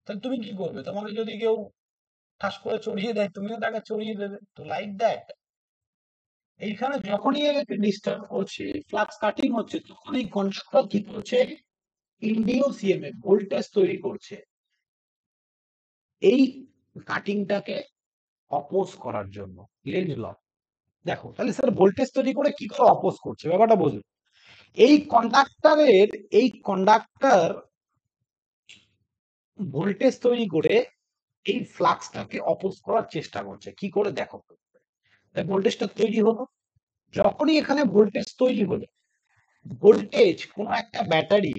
তাহলে তুমি কি করবে? তোমাকে যদি কেউ ঠাস করে চড়িয়ে দেয়, তুমিও তাকে চড়িয়ে দেবে, তো লাইক দ্যাট। এইখানে যখনই একে ডিস্টার্ব করছে, ফ্লাক্স কাটিং হচ্ছে, তখনই কন্ডাক্টর কি করছে, ইনডিউস ইএমএফ ভোল্টেজ তৈরি করছে এই কাটিংটাকে অপোজ করার জন্য। লেঞ্জ ল। দেখো তাহলে স্যার ভোল্টেজ তৈরি করে কি করে অপোজ করছে, ব্যাপারটা বুঝুন। এই কন্ডাক্টর ভোল্টেজ তৈরি করে এই ফ্লাক্সটাকে অপোজ করার চেষ্টা করছে। কি করে দেখো, ভোল্টেজটা তৈরি হলো, যখনই এখানে ভোল্টেজ তৈরি হলো, ভোল্টেজ কোন একটা ব্যাটারি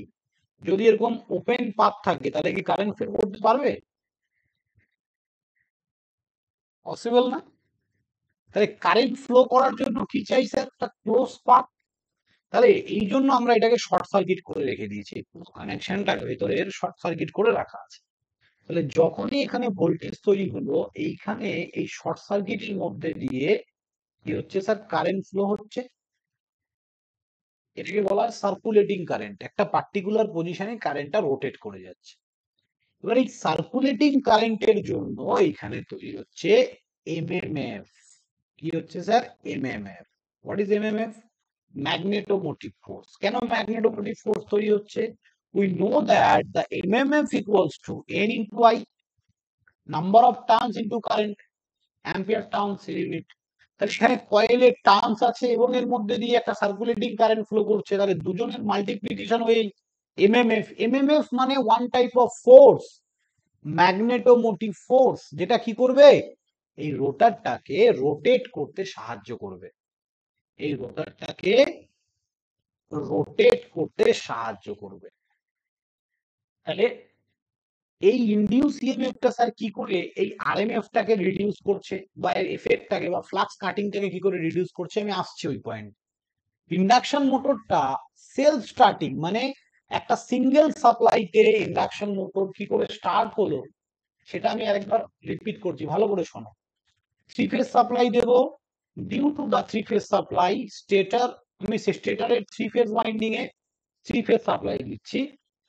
যদি এরকম ওপেন পাথ থাকে, তাহলে কি কারেন্ট ফ্লো করতে পারবে? পসিবল না। তাহলে কারেন্ট ফ্লো করার জন্য কি চাই স্যার? একটা ক্লোজ পাথ। তাহলে এই জন্য আমরা এটাকে শর্ট সার্কিট করে রেখে দিয়েছি, কানেকশনটার ভেতরে শর্ট সার্কিট করে রাখা আছে। তাহলে যখনই এখানে ভোল্টেজ তৈরি হলো, এইখানে এই শর্ট সার্কিটের মধ্যে দিয়ে কি হচ্ছে স্যার, কারেন্ট ফ্লো হচ্ছে। এটাকে বলা হয় সার্কুলেটিং কারেন্ট। একটা পার্টিকুলার পজিশনে কারেন্টটা রোটেট করে যাচ্ছে। এবার এই সার্কুলেটিং কারেন্টের জন্য এখানে তৈরি হচ্ছে এমএমএফ। কি হচ্ছে sir? MMF. What is MMF? Magnetomotive force. কেন ম্যাগনেটোমোটিভ ফোর্স তৈরি হচ্ছে? We know that the MMF equals to N into I, number of turns into current, ampere turns unit. তাহলে সেখানে কয়েলের টার্নস আছে এবং এর মধ্যে দিয়ে একটা সার্কুলেটিং কারেন্ট ফ্লো করছে, তাহলে দুজনের মাল্টিপ্লিকেশন হয়ে এমএমএফ। এমএমএফ মানে one type of force, magnetomotive force, যেটা কি করবে, এই রোটারটাকে রোটেট করতে সাহায্য করবে, এই রোটারটাকে রোটেট করতে সাহায্য করবে। তাহলে এই ইনডিউস ইএমএফটা স্যার কি করে এই আরএমএফটাকে রিডিউস করছে, বা এর এফেক্টটাকে বা ফ্লাক্স কাটিংটাকে কি করে রিডিউস করছে, আমি আসছি ওই পয়েন্ট। ইন্ডাকশন মোটরটা সেলফ স্টার্টিং, মানে একটা সিঙ্গেল সাপ্লাইতে ইন্ডাকশন মোটর কি করে স্টার্ট হলো, সেটা আমি আরেকবার রিপিট করছি, ভালো করে শোনো। থ্রি ফেজ সাপ্লাই দেব, due to the three phase supply stator, আমি স্টেটরের থ্রি ফেজ ওয়াইন্ডিং এ থ্রি ফেজ সাপ্লাই দিচ্ছি,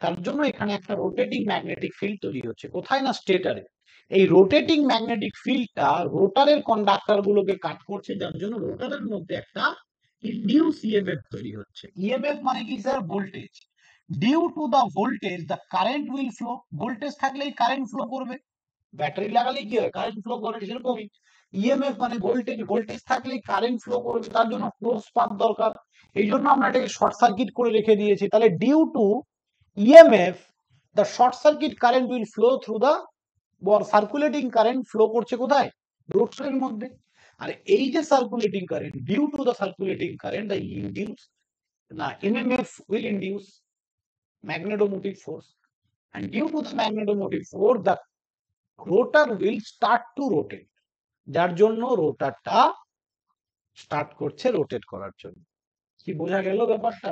তার জন্য এখানে একটা রোটেটিং ম্যাগনেটিক ফিল্ড তৈরি হচ্ছে। কোথায়? না স্টেটরে। এই রোটেটিং ম্যাগনেটিক ফিল্ডটা রোটারের কন্ডাক্টর গুলোকে কাট করছে, যার জন্য রোটারের মধ্যে একটা ইনডিউস ইএমএফ তৈরি হচ্ছে। ইএমএফ মানে কি sir? Voltage. Due to the voltage the current will flow. Voltage থাকলেই কারেন্ট ফ্লো করবে, ব্যাটারি লাগালে কি হয়, কারেন্ট ফ্লো করে, সেরকমই ইএমএফ মানে ভোল্টেজ। ভোল্টেজ থাকলে কারেন্ট ফ্লো করবে, তার জন্য ক্লোজ পাথ দরকার। এই জন্য আমরা এটাকে শর্ট সার্কিট করে রেখে দিয়েছি। তাহলে due to EMF the short circuit current will flow through the, circulating current flow করছে কোথায়? রোড শো এর মধ্যে। আর এই যে circulating current, due to the circulating current the induce না MMF will induce magnetomotive force, and due to the magnetomotive force the rotor will start to rotate, যার জন্য রোটারটা স্টার্ট করছে রোটেট করার জন্য। কি বোঝা গেল ব্যাপারটা?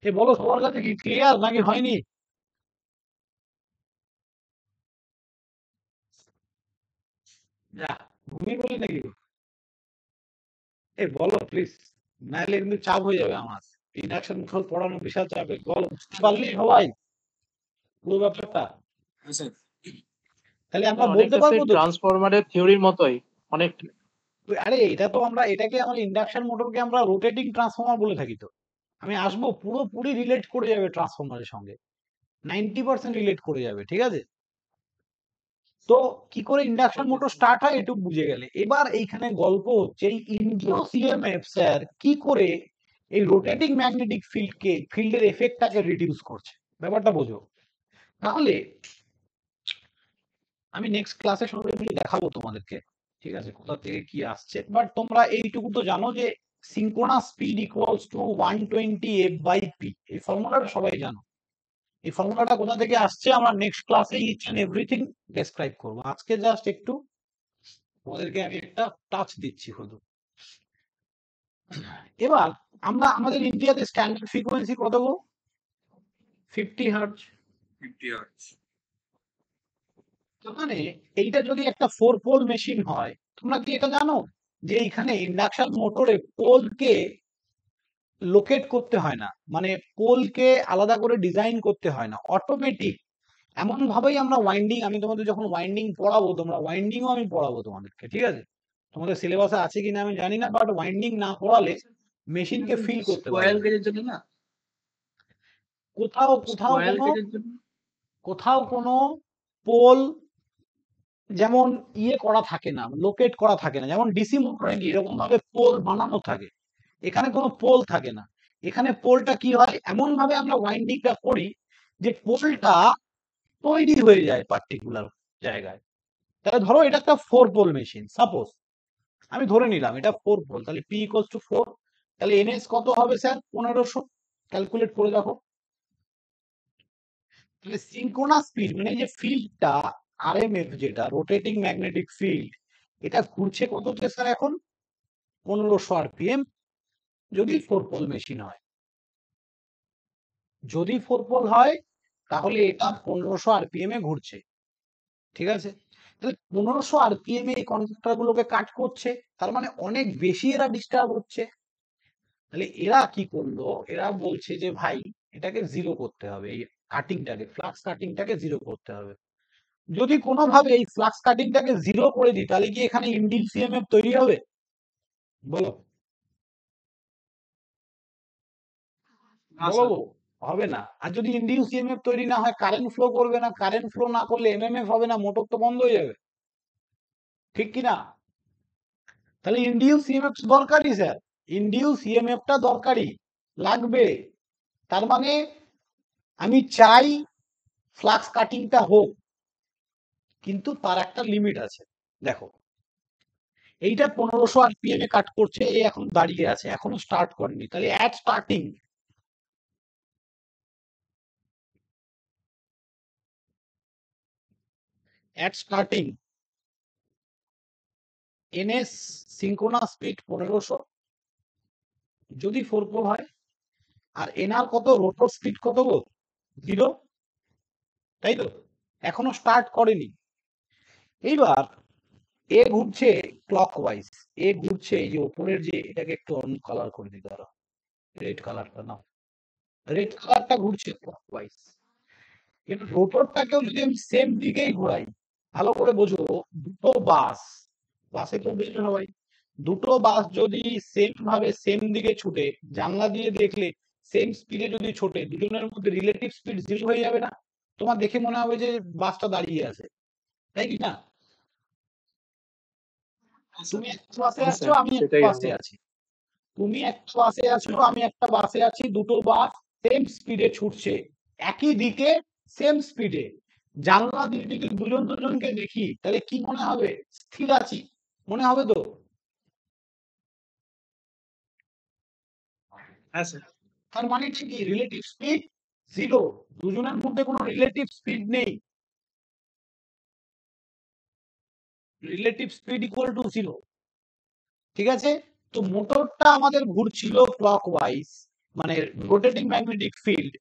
এ বলো সবার কাছে কি ক্লিয়ার নাকি হয়নি? যা ঘুমিয়ে বলি নাকি? এ বলো প্লিজ, নাহলে কিন্তু চাপ হয়ে যাবে আমার। ইন্ডাকশন মোটর পড়ানো বিশাল চাপে, বলো বুঝতে পারলি সবাই পুরো ব্যাপারটা? তাহলে আমরা বলতে অনেকটা পারবো তো, ট্রান্সফরমারের থিওরির মতোই অনেকটা। আরে এটা তো আমরা এটাকে আমার ইন্ডাকশন মোটরকে আমরা রোটেটিং ট্রান্সফরমার বলে থাকি। তো আমি আসবো, পুরোপুরি রিলেট করে যাবে ট্রান্সফরমারের সঙ্গে, 90% রিলেট করে যাবে, ঠিক আছে? তো কি করে ইন্ডাকশন মোটর স্টার্ট হয় এটুকু বুঝে গেলে, এবার এইখানে গল্প হচ্ছে এই ইনডিউস ইএমএফ স্যার কি করে এই রোটেটিং ম্যাগনেটিক ফিল্ডের এফেক্টটাকে রিডিউস করছে, ব্যাপারটা বোঝো। তাহলে আমি নেক্সট ক্লাসে সবাই মিলে দেখাবো তোমাদেরকে, ঠিক আছে, কোথা থেকে কি আসছে। বাট তোমরা এইটুকু তো জানো যে synchronous speed equals to 120 f/p, এই ফর্মুলাটা সবাই জানো। এই ফর্মুলাটা কোথা থেকে আসছে আমরা নেক্সট ক্লাসে ইচ এন্ড এভরিথিং ডেসক্রাইব করবো। আজকে জাস্ট একটু তোমাদেরকে আমি একটা টাচ দিচ্ছি শুধু। এবার আমরা আমাদের ইন্ডিয়াতে স্ট্যান্ডার্ড ফ্রিকোয়েন্সি কত গো? 50 হার্টজ। 50 hertz। মানে এইটা যদি একটা 4 পোল মেশিন হয়, তোমরা কি এটা জানো যে এখানে ইন্ডাকশন মোটরে পোলকে লোকেট করতে হয় না, মানে পোলকে আলাদা করে ডিজাইন করতে হয় না, অটোমেটিক এমন ভাবেই আমরা ওয়াইন্ডিং, আমি তোমাদের যখন ওয়াইন্ডিং পড়াবো, তোমরা ওয়াইন্ডিংও আমি পড়াবো তোমাদেরকে, ঠিক আছে? তোমাদের সিলেবাসে আছে কিনা আমি জানি না, বাট ওয়াইন্ডিং না পড়ালে মেশিনকে ফিল করতে পারবে স্কয়ার না। গেজের জন্য না, কোথাও কোথাও স্কয়ার কোনো গেজের জন্য কোথাও কোনো পোল যেমন ইয়ে করা থাকে না, লোকেট করা থাকে না, যেমন ডিসি মোটরে এরকম ভাবে পোল বানানো থাকে, এখানে কোনো পোল থাকে না। এখানে পোলটা কি হয়, এমন ভাবে আমরা ওয়াইন্ডিংটা করি যে পোলটা তৈরি হয়ে যায় পার্টিকুলার জায়গায়। তাহলে ধরো এটা একটা 4 পোল মেশিন, সাপোজ আমি ধরে নিলাম এটা 4 পোল, তাহলে পি ইকুয়ালস টু 4, তাহলে এনএস কত হবে স্যার? 1500। ক্যালকুলেট করে দেখো। তাহলে সিঙ্ক্রোনাস স্পিড মানে এই যে ফিল্ডটা আরএমএফ, যেটা রোটেটিং ম্যাগনেটিক ফিল্ড, এটা ঘুরছে কততে স্যার এখন? 1500 আরপিএম, যদি 4 পোল মেশিন হয়। যদি 4 পোল হয় তাহলে এটা 1500 আরপিএম এ ঘুরছে, ঠিক আছে? তাহলে 1500 আরপিএম এ এই কন্ডাক্টর গুলোকে কাট করছে, তার মানে অনেক বেশি এরা ডিস্টার্ব হচ্ছে। তাহলে এরা কি করলো, এরা বলছে যে ভাই এটাকে জিরো করতে হবে, এই কাটিংটাকে, ফ্লাক্স কাটিংটাকে জিরো করতে হবে। যদি কোনোভাবে এই ফ্লাক্স কাটিংটাকে জিরো করে দিই, তাহলে কি এখানে ইনডিউস ইএমএফ তৈরি হবে? বলো না স্যার। বলো, হবে না। আর যদি ইনডিউস ইএমএফ তৈরি না হয়, কারেন্ট ফ্লো করবে না, কারেন্ট ফ্লো না করলে এমএমএফ হবে না, মোটর তো বন্ধ হয়ে যাবে, ঠিক কি না? তাহলে ইনডিউস ইএমএফ দরকারি স্যার, ইনডিউস ইএমএফটা দরকারি, লাগবে। তার মানে আমি চাই ফ্লাক্স কাটিংটা হোক, কিন্তু তার একটা লিমিট আছে। দেখো এইটা 1500 আরপিএম এ কাট করছে, এ এখন দাঁড়িয়ে আছে, এখনো স্টার্ট করেনি, তাহলে at starting NS synchronous speed 1500, যদি 4 পোল হয়। আর এনআর কত, রোটর স্পিড কত গো? 0, তাই তো? এখনো স্টার্ট করেনি। এইবার এ ঘুরছে ক্লকওয়াইজ, এ ঘুরছে এই যে উপরের যে, এটাকে একটু অন্য কালার করে দিতে পারো, রেড কালারটা নাও, রেড কালারটা ঘুরছে ক্লকওয়াইজ। এবার রোটরটাকেও যদি আমি সেম দিকেই ঘোরাই, ভালো করে বোঝো, দুটো বাসে তো বেশি সবাই, দুটো বাস যদি সেম ভাবে সেম দিকে ছুটে, জানলা দিয়ে দেখলে সেম স্পিডে যদি ছোটে, দুজনের মধ্যে রিলেটিভ স্পিড 0 হয়ে যাবে না? তোমার দেখে মনে হবে যে বাসটা দাঁড়িয়ে আছে, তাই কি না? তুমি একটা বাসে হ্যাঁ আছো, স্যার, আমি একটা সেটাই বাসে হবে। আছি, তুমি একটা বাসে আছো, আমি একটা বাসে আছি, দুটো বাস সেম স্পিডে ছুটছে, একই দিকে সেম স্পিডে, জানলা দিয়ে যদি দুজন দুজনকে দেখি তাহলে কি মনে হবে? স্থির আছি মনে হবে তো? হ্যাঁ স্যার। তার মানে কি রিলেটিভ স্পিড জিরো, দুজনের মধ্যে কোনো রিলেটিভ স্পিড নেই, relative speed equal to zero. ঠিক আছে, তো মোটরটা আমাদের ঘুরছিল ক্লকওয়াইজ, মানে রোটেটিং ম্যাগনেটিক ফিল্ড।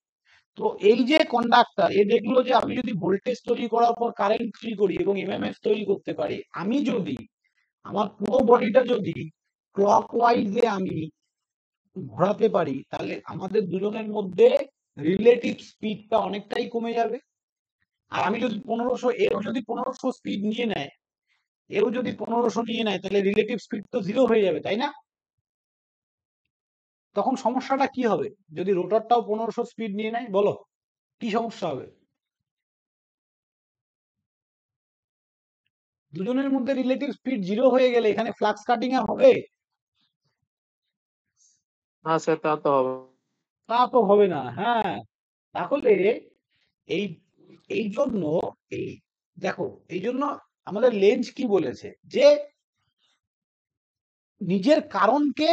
তো এই যে কন্ডাক্টর এ দেখলো যে আমি যদি ভোল্টেজ তৈরি করার পর কারেন্ট তৈরি করি এবং এমএমএফ তৈরি করতে পারি, আমি যদি আমার পুরো বডিটা যদি ক্লকওয়াইজে আমি ঘোরাতে পারি, তাহলে আমাদের দুজনের মধ্যে রিলেটিভ স্পিডটা অনেকটাই কমে যাবে। আর আমি যদি 1500, এও যদি 1500 স্পিড নিয়ে নেয়, এও যদি 1500 নিয়ে নেয়, তাহলে রিলেটিভ স্পিড তো জিরো হয়ে যাবে, তাই না? তখন সমস্যাটা কি হবে? যদি রোটরটাও 1500 স্পিড নিয়ে নেয়, বলো কি সমস্যা হবে? দুজনের মধ্যে রিলেটিভ স্পিড জিরো হয়ে গেলে এখানে ফ্লাক্স কাটিং এ হবে? হ্যাঁ স্যার, তা তো হবে। তা তো হবে না। হ্যাঁ, তাহলে এই এই জন্য এই দেখো, এই জন্য আমাদের লেন্স কি বলেছে যে নিজের কারণকে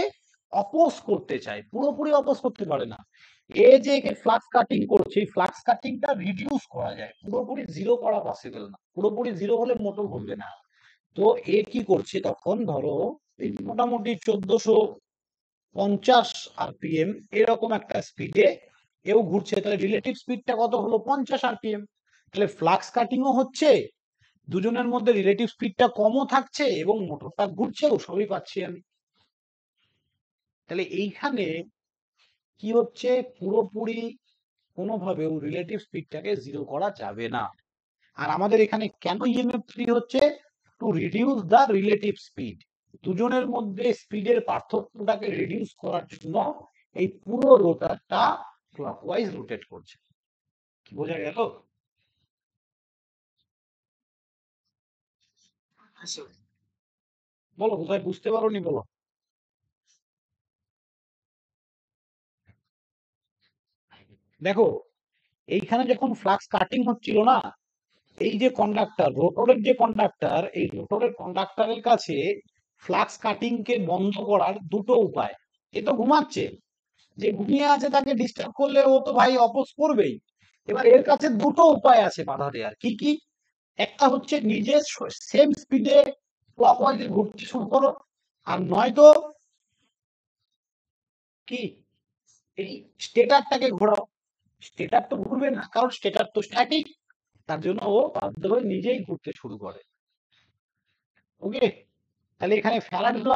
অপোজ করতে চায়, পুরোপুরি অপোজ করতে পারে না। এ যে ফ্লাক্স কাটিং করছে, ফ্লাক্স কাটিংটা রিডিউস করা যায়, পুরোপুরি জিরো করা পসিবল না, পুরোপুরি জিরো হলে মোটর ঘুরবে না। তো এ কি করছে তখন, ধরো এই মোটামুটি 1450 আরপিএম এরকম একটা স্পিডে এও ঘুরছে, তাহলে রিলেটিভ স্পিডটা কত হলো? 50 আরপিএম। তাহলে ফ্লাক্স কাটিংও হচ্ছে, দুজনের মধ্যে রিলেটিভ স্পিডটা কমও থাকছে এবং মোটরটা ঘুরছেও, সবই পাচ্ছি আমি। তাহলে এইখানে কি হচ্ছে, পুরোপুরি কোনোভাবেও রিলেটিভ স্পিডটাকে জিরো করা যাবে না। আর আমাদের এখানে কেন ইএমএফ তৈরি হচ্ছে? To reduce the relative speed, দুজনের মধ্যে স্পিডের পার্থক্যটাকে রিডিউস করার জন্য এই পুরো রোটারটা ক্লকওয়াইজ রোটেট করছে। কি বোঝা গেল? হ্যাঁ স্যার। বলো কোথায় বুঝতে পারোনি, বলো। দেখো, এইখানে যখন ফ্লাক্স কাটিং হচ্ছিল না, এই যে কন্ডাক্টর, রোটরের যে কন্ডাক্টর, এই রোটরের কন্ডাক্টরের কাছে ফ্লাক্স কাটিং কে বন্ধ করার দুটো উপায়। এ তো ঘুমাচ্ছে, যে ঘুমিয়ে আছে তাকে ডিস্টার্ব করলে ও তো ভাই অপোজ করবেই। এবার এর কাছে দুটো উপায় আছে বাধা দেওয়ার। কি কি? একটা হচ্ছে নিজে সেম স্পিডে ক্লকওয়াইজে ঘুরতে শুরু করো, আর নয়তো কি, এই স্টেটারটাকে ঘোরাও। স্টেটার তো ঘুরবে না, কারণ স্টেটার তো স্ট্যাটিক, তার জন্য ও বাধ্য হয়ে নিজেই ঘুরতে শুরু করে। ওকে, তাহলে এখানে ফ্যারাডে ল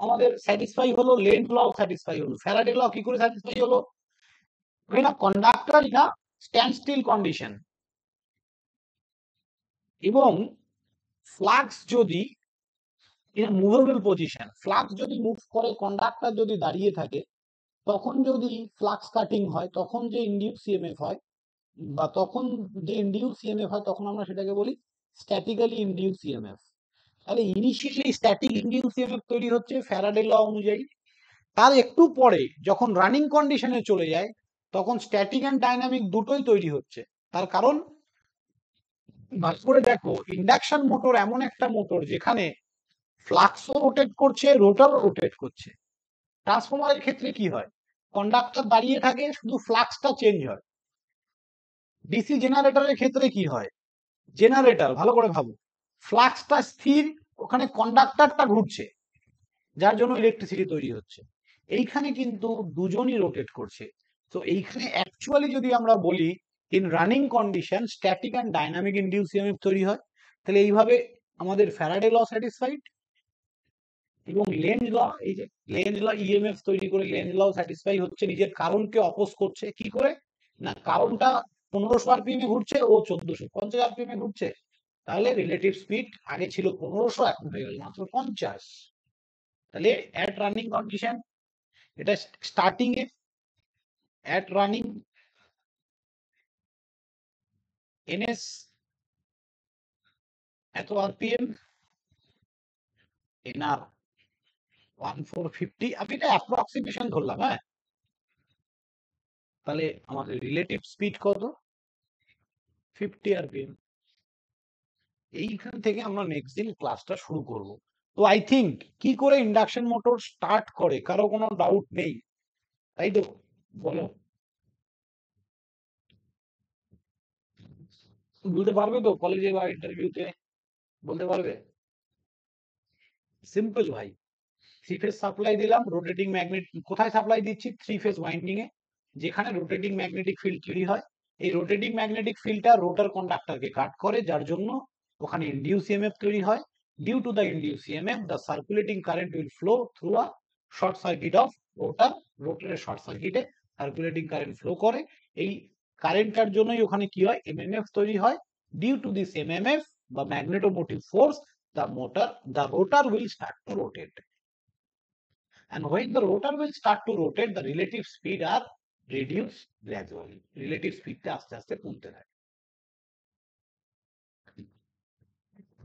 আমাদের স্যাটিসফাই হলো, লেন্জ ল স্যাটিসফাই হলো। ফ্যারাডে ল কি করে স্যাটিসফাই হলো? when a conductor in a standstill condition এবং ফ্লাক্স যদি in a movable position, flux যদি মুভ করে, কন্ডাক্টর যদি দাঁড়িয়ে থাকে, তখন যদি ফ্লাক্স কাটিং হয়, তখন যে ইনডিউস ইএমএফ হয়, বা তখন যে ইনডিউস ইএমএফ হয়, তখন আমরা সেটাকে বলি স্ট্যাটিক্যালি ইনডিউস ইএমএফ। তাহলে ইনিশিয়ালি স্ট্যাটিক ইনডিউস ইএমএফ তৈরি হচ্ছে ফ্যারাডে ল অনুযায়ী। তার একটু পরে যখন রানিং কন্ডিশনে চলে যায়, তখন স্ট্যাটিক অ্যান্ড ডাইনামিক দুটোই তৈরি হচ্ছে। তার কারণ, ভাগ করে দেখো, ইন্ডাকশন মোটর এমন একটা মোটর যেখানে ফ্লাক্সও রোটেট করছে, রোটারও রোটেট করছে। ট্রান্সফরমারের ক্ষেত্রে কি হয়? কন্ডাক্টর দাঁড়িয়ে থাকে, শুধু ফ্লাক্সটা চেঞ্জ হয়। ডিসি জেনারেটরের ক্ষেত্রে কি হয়? জেনারেটর, ভালো করে ভাবো, ফ্লাক্সটা স্থির, ওখানে কন্ডাক্টরটা ঘুরছে, যার জন্য ইলেকট্রিসিটি তৈরি হচ্ছে। এইখানে কিন্তু দুজনই রোটেট করছে। তো এইখানে অ্যাকচুয়ালি যদি আমরা বলি, in running condition static and dynamic induce EMF তৈরি হয়। তাহলে এইভাবে আমাদের ফ্যারাডে ল স্যাটিসফাইড এবং লেন্জ ল, এই যে লেন্জ ল ইএমএফ তৈরি করে লেন্জ ল স্যাটিসফাই হচ্ছে, নিজের কারণকে অপোজ করছে। কি করে? না, কারণটা 1500 আরপিএম এ ঘুরছে, ও 1450 আরপিএম এ ঘুরছে, তাহলে রিলেটিভ স্পিড আগে ছিল 1500, এখন হয়ে গেল মাত্র 50। তাহলে অ্যাট রানিং কন্ডিশন, এটা starting A at running NS এত আরপিএম, এনআর 1450, আমি এটা অ্যাপ্রক্সিমেশন ধরলাম। হ্যাঁ, তাহলে আমাদের রিলেটিভ স্পিড কত? 50 আরপিএম। এইখান থেকে আমরা নেক্সট দিন ক্লাসটা শুরু করব। তো আই থিঙ্ক কি করে ইন্ডাকশন মোটর স্টার্ট করে কারো কোনো ডাউট নেই, তাই তো? বলো, বলতে পারবে তো কলেজে বা ইন্টারভিউতে? বলতে পারবে? সিম্পল ভাই, থ্রি ফেজ সাপ্লাই দিলাম, রোটেটিং ম্যাগনেট কোথায় সাপ্লাই দিচ্ছি? থ্রি ফেজ ওয়াইন্ডিং এ, যেখানে রোটেটিং ম্যাগনেটিক ফিল্ড তৈরি হয়। এই রোটেটিং ম্যাগনেটিক ফিল্ডটা রোটার কন্ডাক্টরকে কাট করে, যার জন্য ওখানে ইনডিউস ইএমএফ তৈরি হয়। Due to the induce EMF the circulating current will flow through a short circuit of rotor. রোটারের শর্ট সার্কিটে সার্কুলেটিং কারেন্ট ফ্লো করে। এই কারেন্টটার জন্যই ওখানে কি হয়? এমএমএফ তৈরি হয়। ডিউ টু দিস এমএমএফ বা magnetomotive force, the rotor will start to rotate. And when the rotor will start to rotate, the relative speed are reduced gradually. Relative speed টা আস্তে আস্তে কমতে থাকে।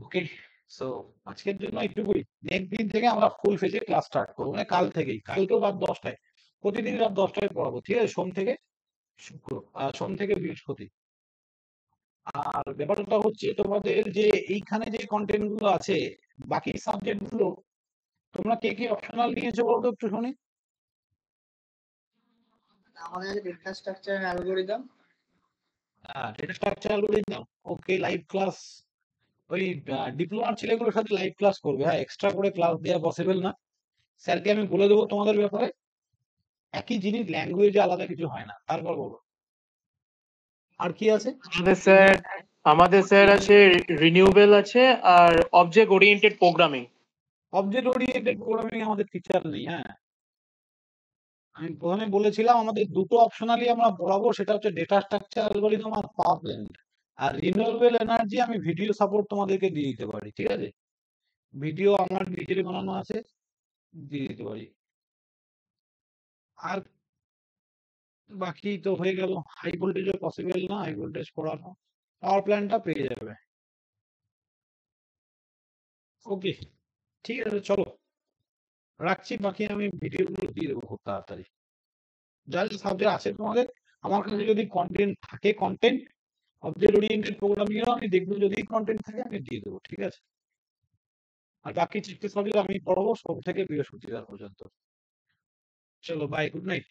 ওকে, সো আজকের জন্য এইটুকুই। নেক্সট দিন থেকে আমরা ফুল ফেজে ক্লাস স্টার্ট করবো, মানে কাল থেকেই। কালকেও রাত 10টায়, প্রতিদিন রাত 10টায় পড়াবো, ঠিক আছে? সোম থেকে শুক্র, সোম থেকে বৃহস্পতি। আর ব্যাপারটা হচ্ছে তোমাদের যে এইখানে যে কন্টেন্ট গুলো আছে, বাকি সাবজেক্ট গুলো তোমরা কে কে অপশনাল নিয়েছো বলতো একটু শুনি। আমাদের data structure algorithm, data structure algorithm. Okay, live class ওই ডিপ্লোমার ছেলেগুলোর সাথে লাইভ ক্লাস করবে। হ্যাঁ, এক্সট্রা করে ক্লাস দেওয়া পসিবল না। স্যারকে আমি বলে দেবো তোমাদের ব্যাপারে। একই জিনিস, ল্যাঙ্গুয়েজে আলাদা কিছু হয় না। তারপর বলো, আর কি আছে? আমাদের স্যার আছে রিনিউয়েবল আছে আর object oriented programming. Object oriented programming আমাদের টিচার নেই। হ্যাঁ, আমি প্রথমে বলেছিলাম আমাদের দুটো অপশনালি আমরা পড়াবো, সেটা হচ্ছে ডেটা স্ট্রাকচার অ্যালগরিদম আর পাওয়ার প্ল্যান্ট। আর রিনিউয়েবল এনার্জি আমি ভিডিও সাপোর্ট তোমাদেরকে দিয়ে দিতে পারি, ঠিক আছে? ভিডিও আমার ডিটেলে বানানো আছে, দিয়ে দিতে পারি। আর বাকি তো হয়ে গেল। হাই ভোল্টেজও পসিবল না, হাই ভোল্টেজ পড়ানো। পাওয়ার প্ল্যান্টটা পেয়ে যাবে। ওকে, ঠিক আছে, চলো রাখছি। বাকি আমি ভিডিওগুলো দিয়ে দেবো খুব তাড়াতাড়ি। যা যা সাবজেক্ট আছে তোমাদের, আমার কাছে যদি কন্টেন্ট থাকে, কন্টেন্ট অবজেক্ট ওরিয়েন্টেড প্রোগ্রামিং আমি দেখবো, যদি কন্টেন্ট থাকে আমি দিয়ে দেবো, ঠিক আছে? আর বাকি চিত্র সাবজেক্ট আমি পড়াবো সোম থেকে বৃহস্পতিবার পর্যন্ত। চলো, বাই, গুড নাইট।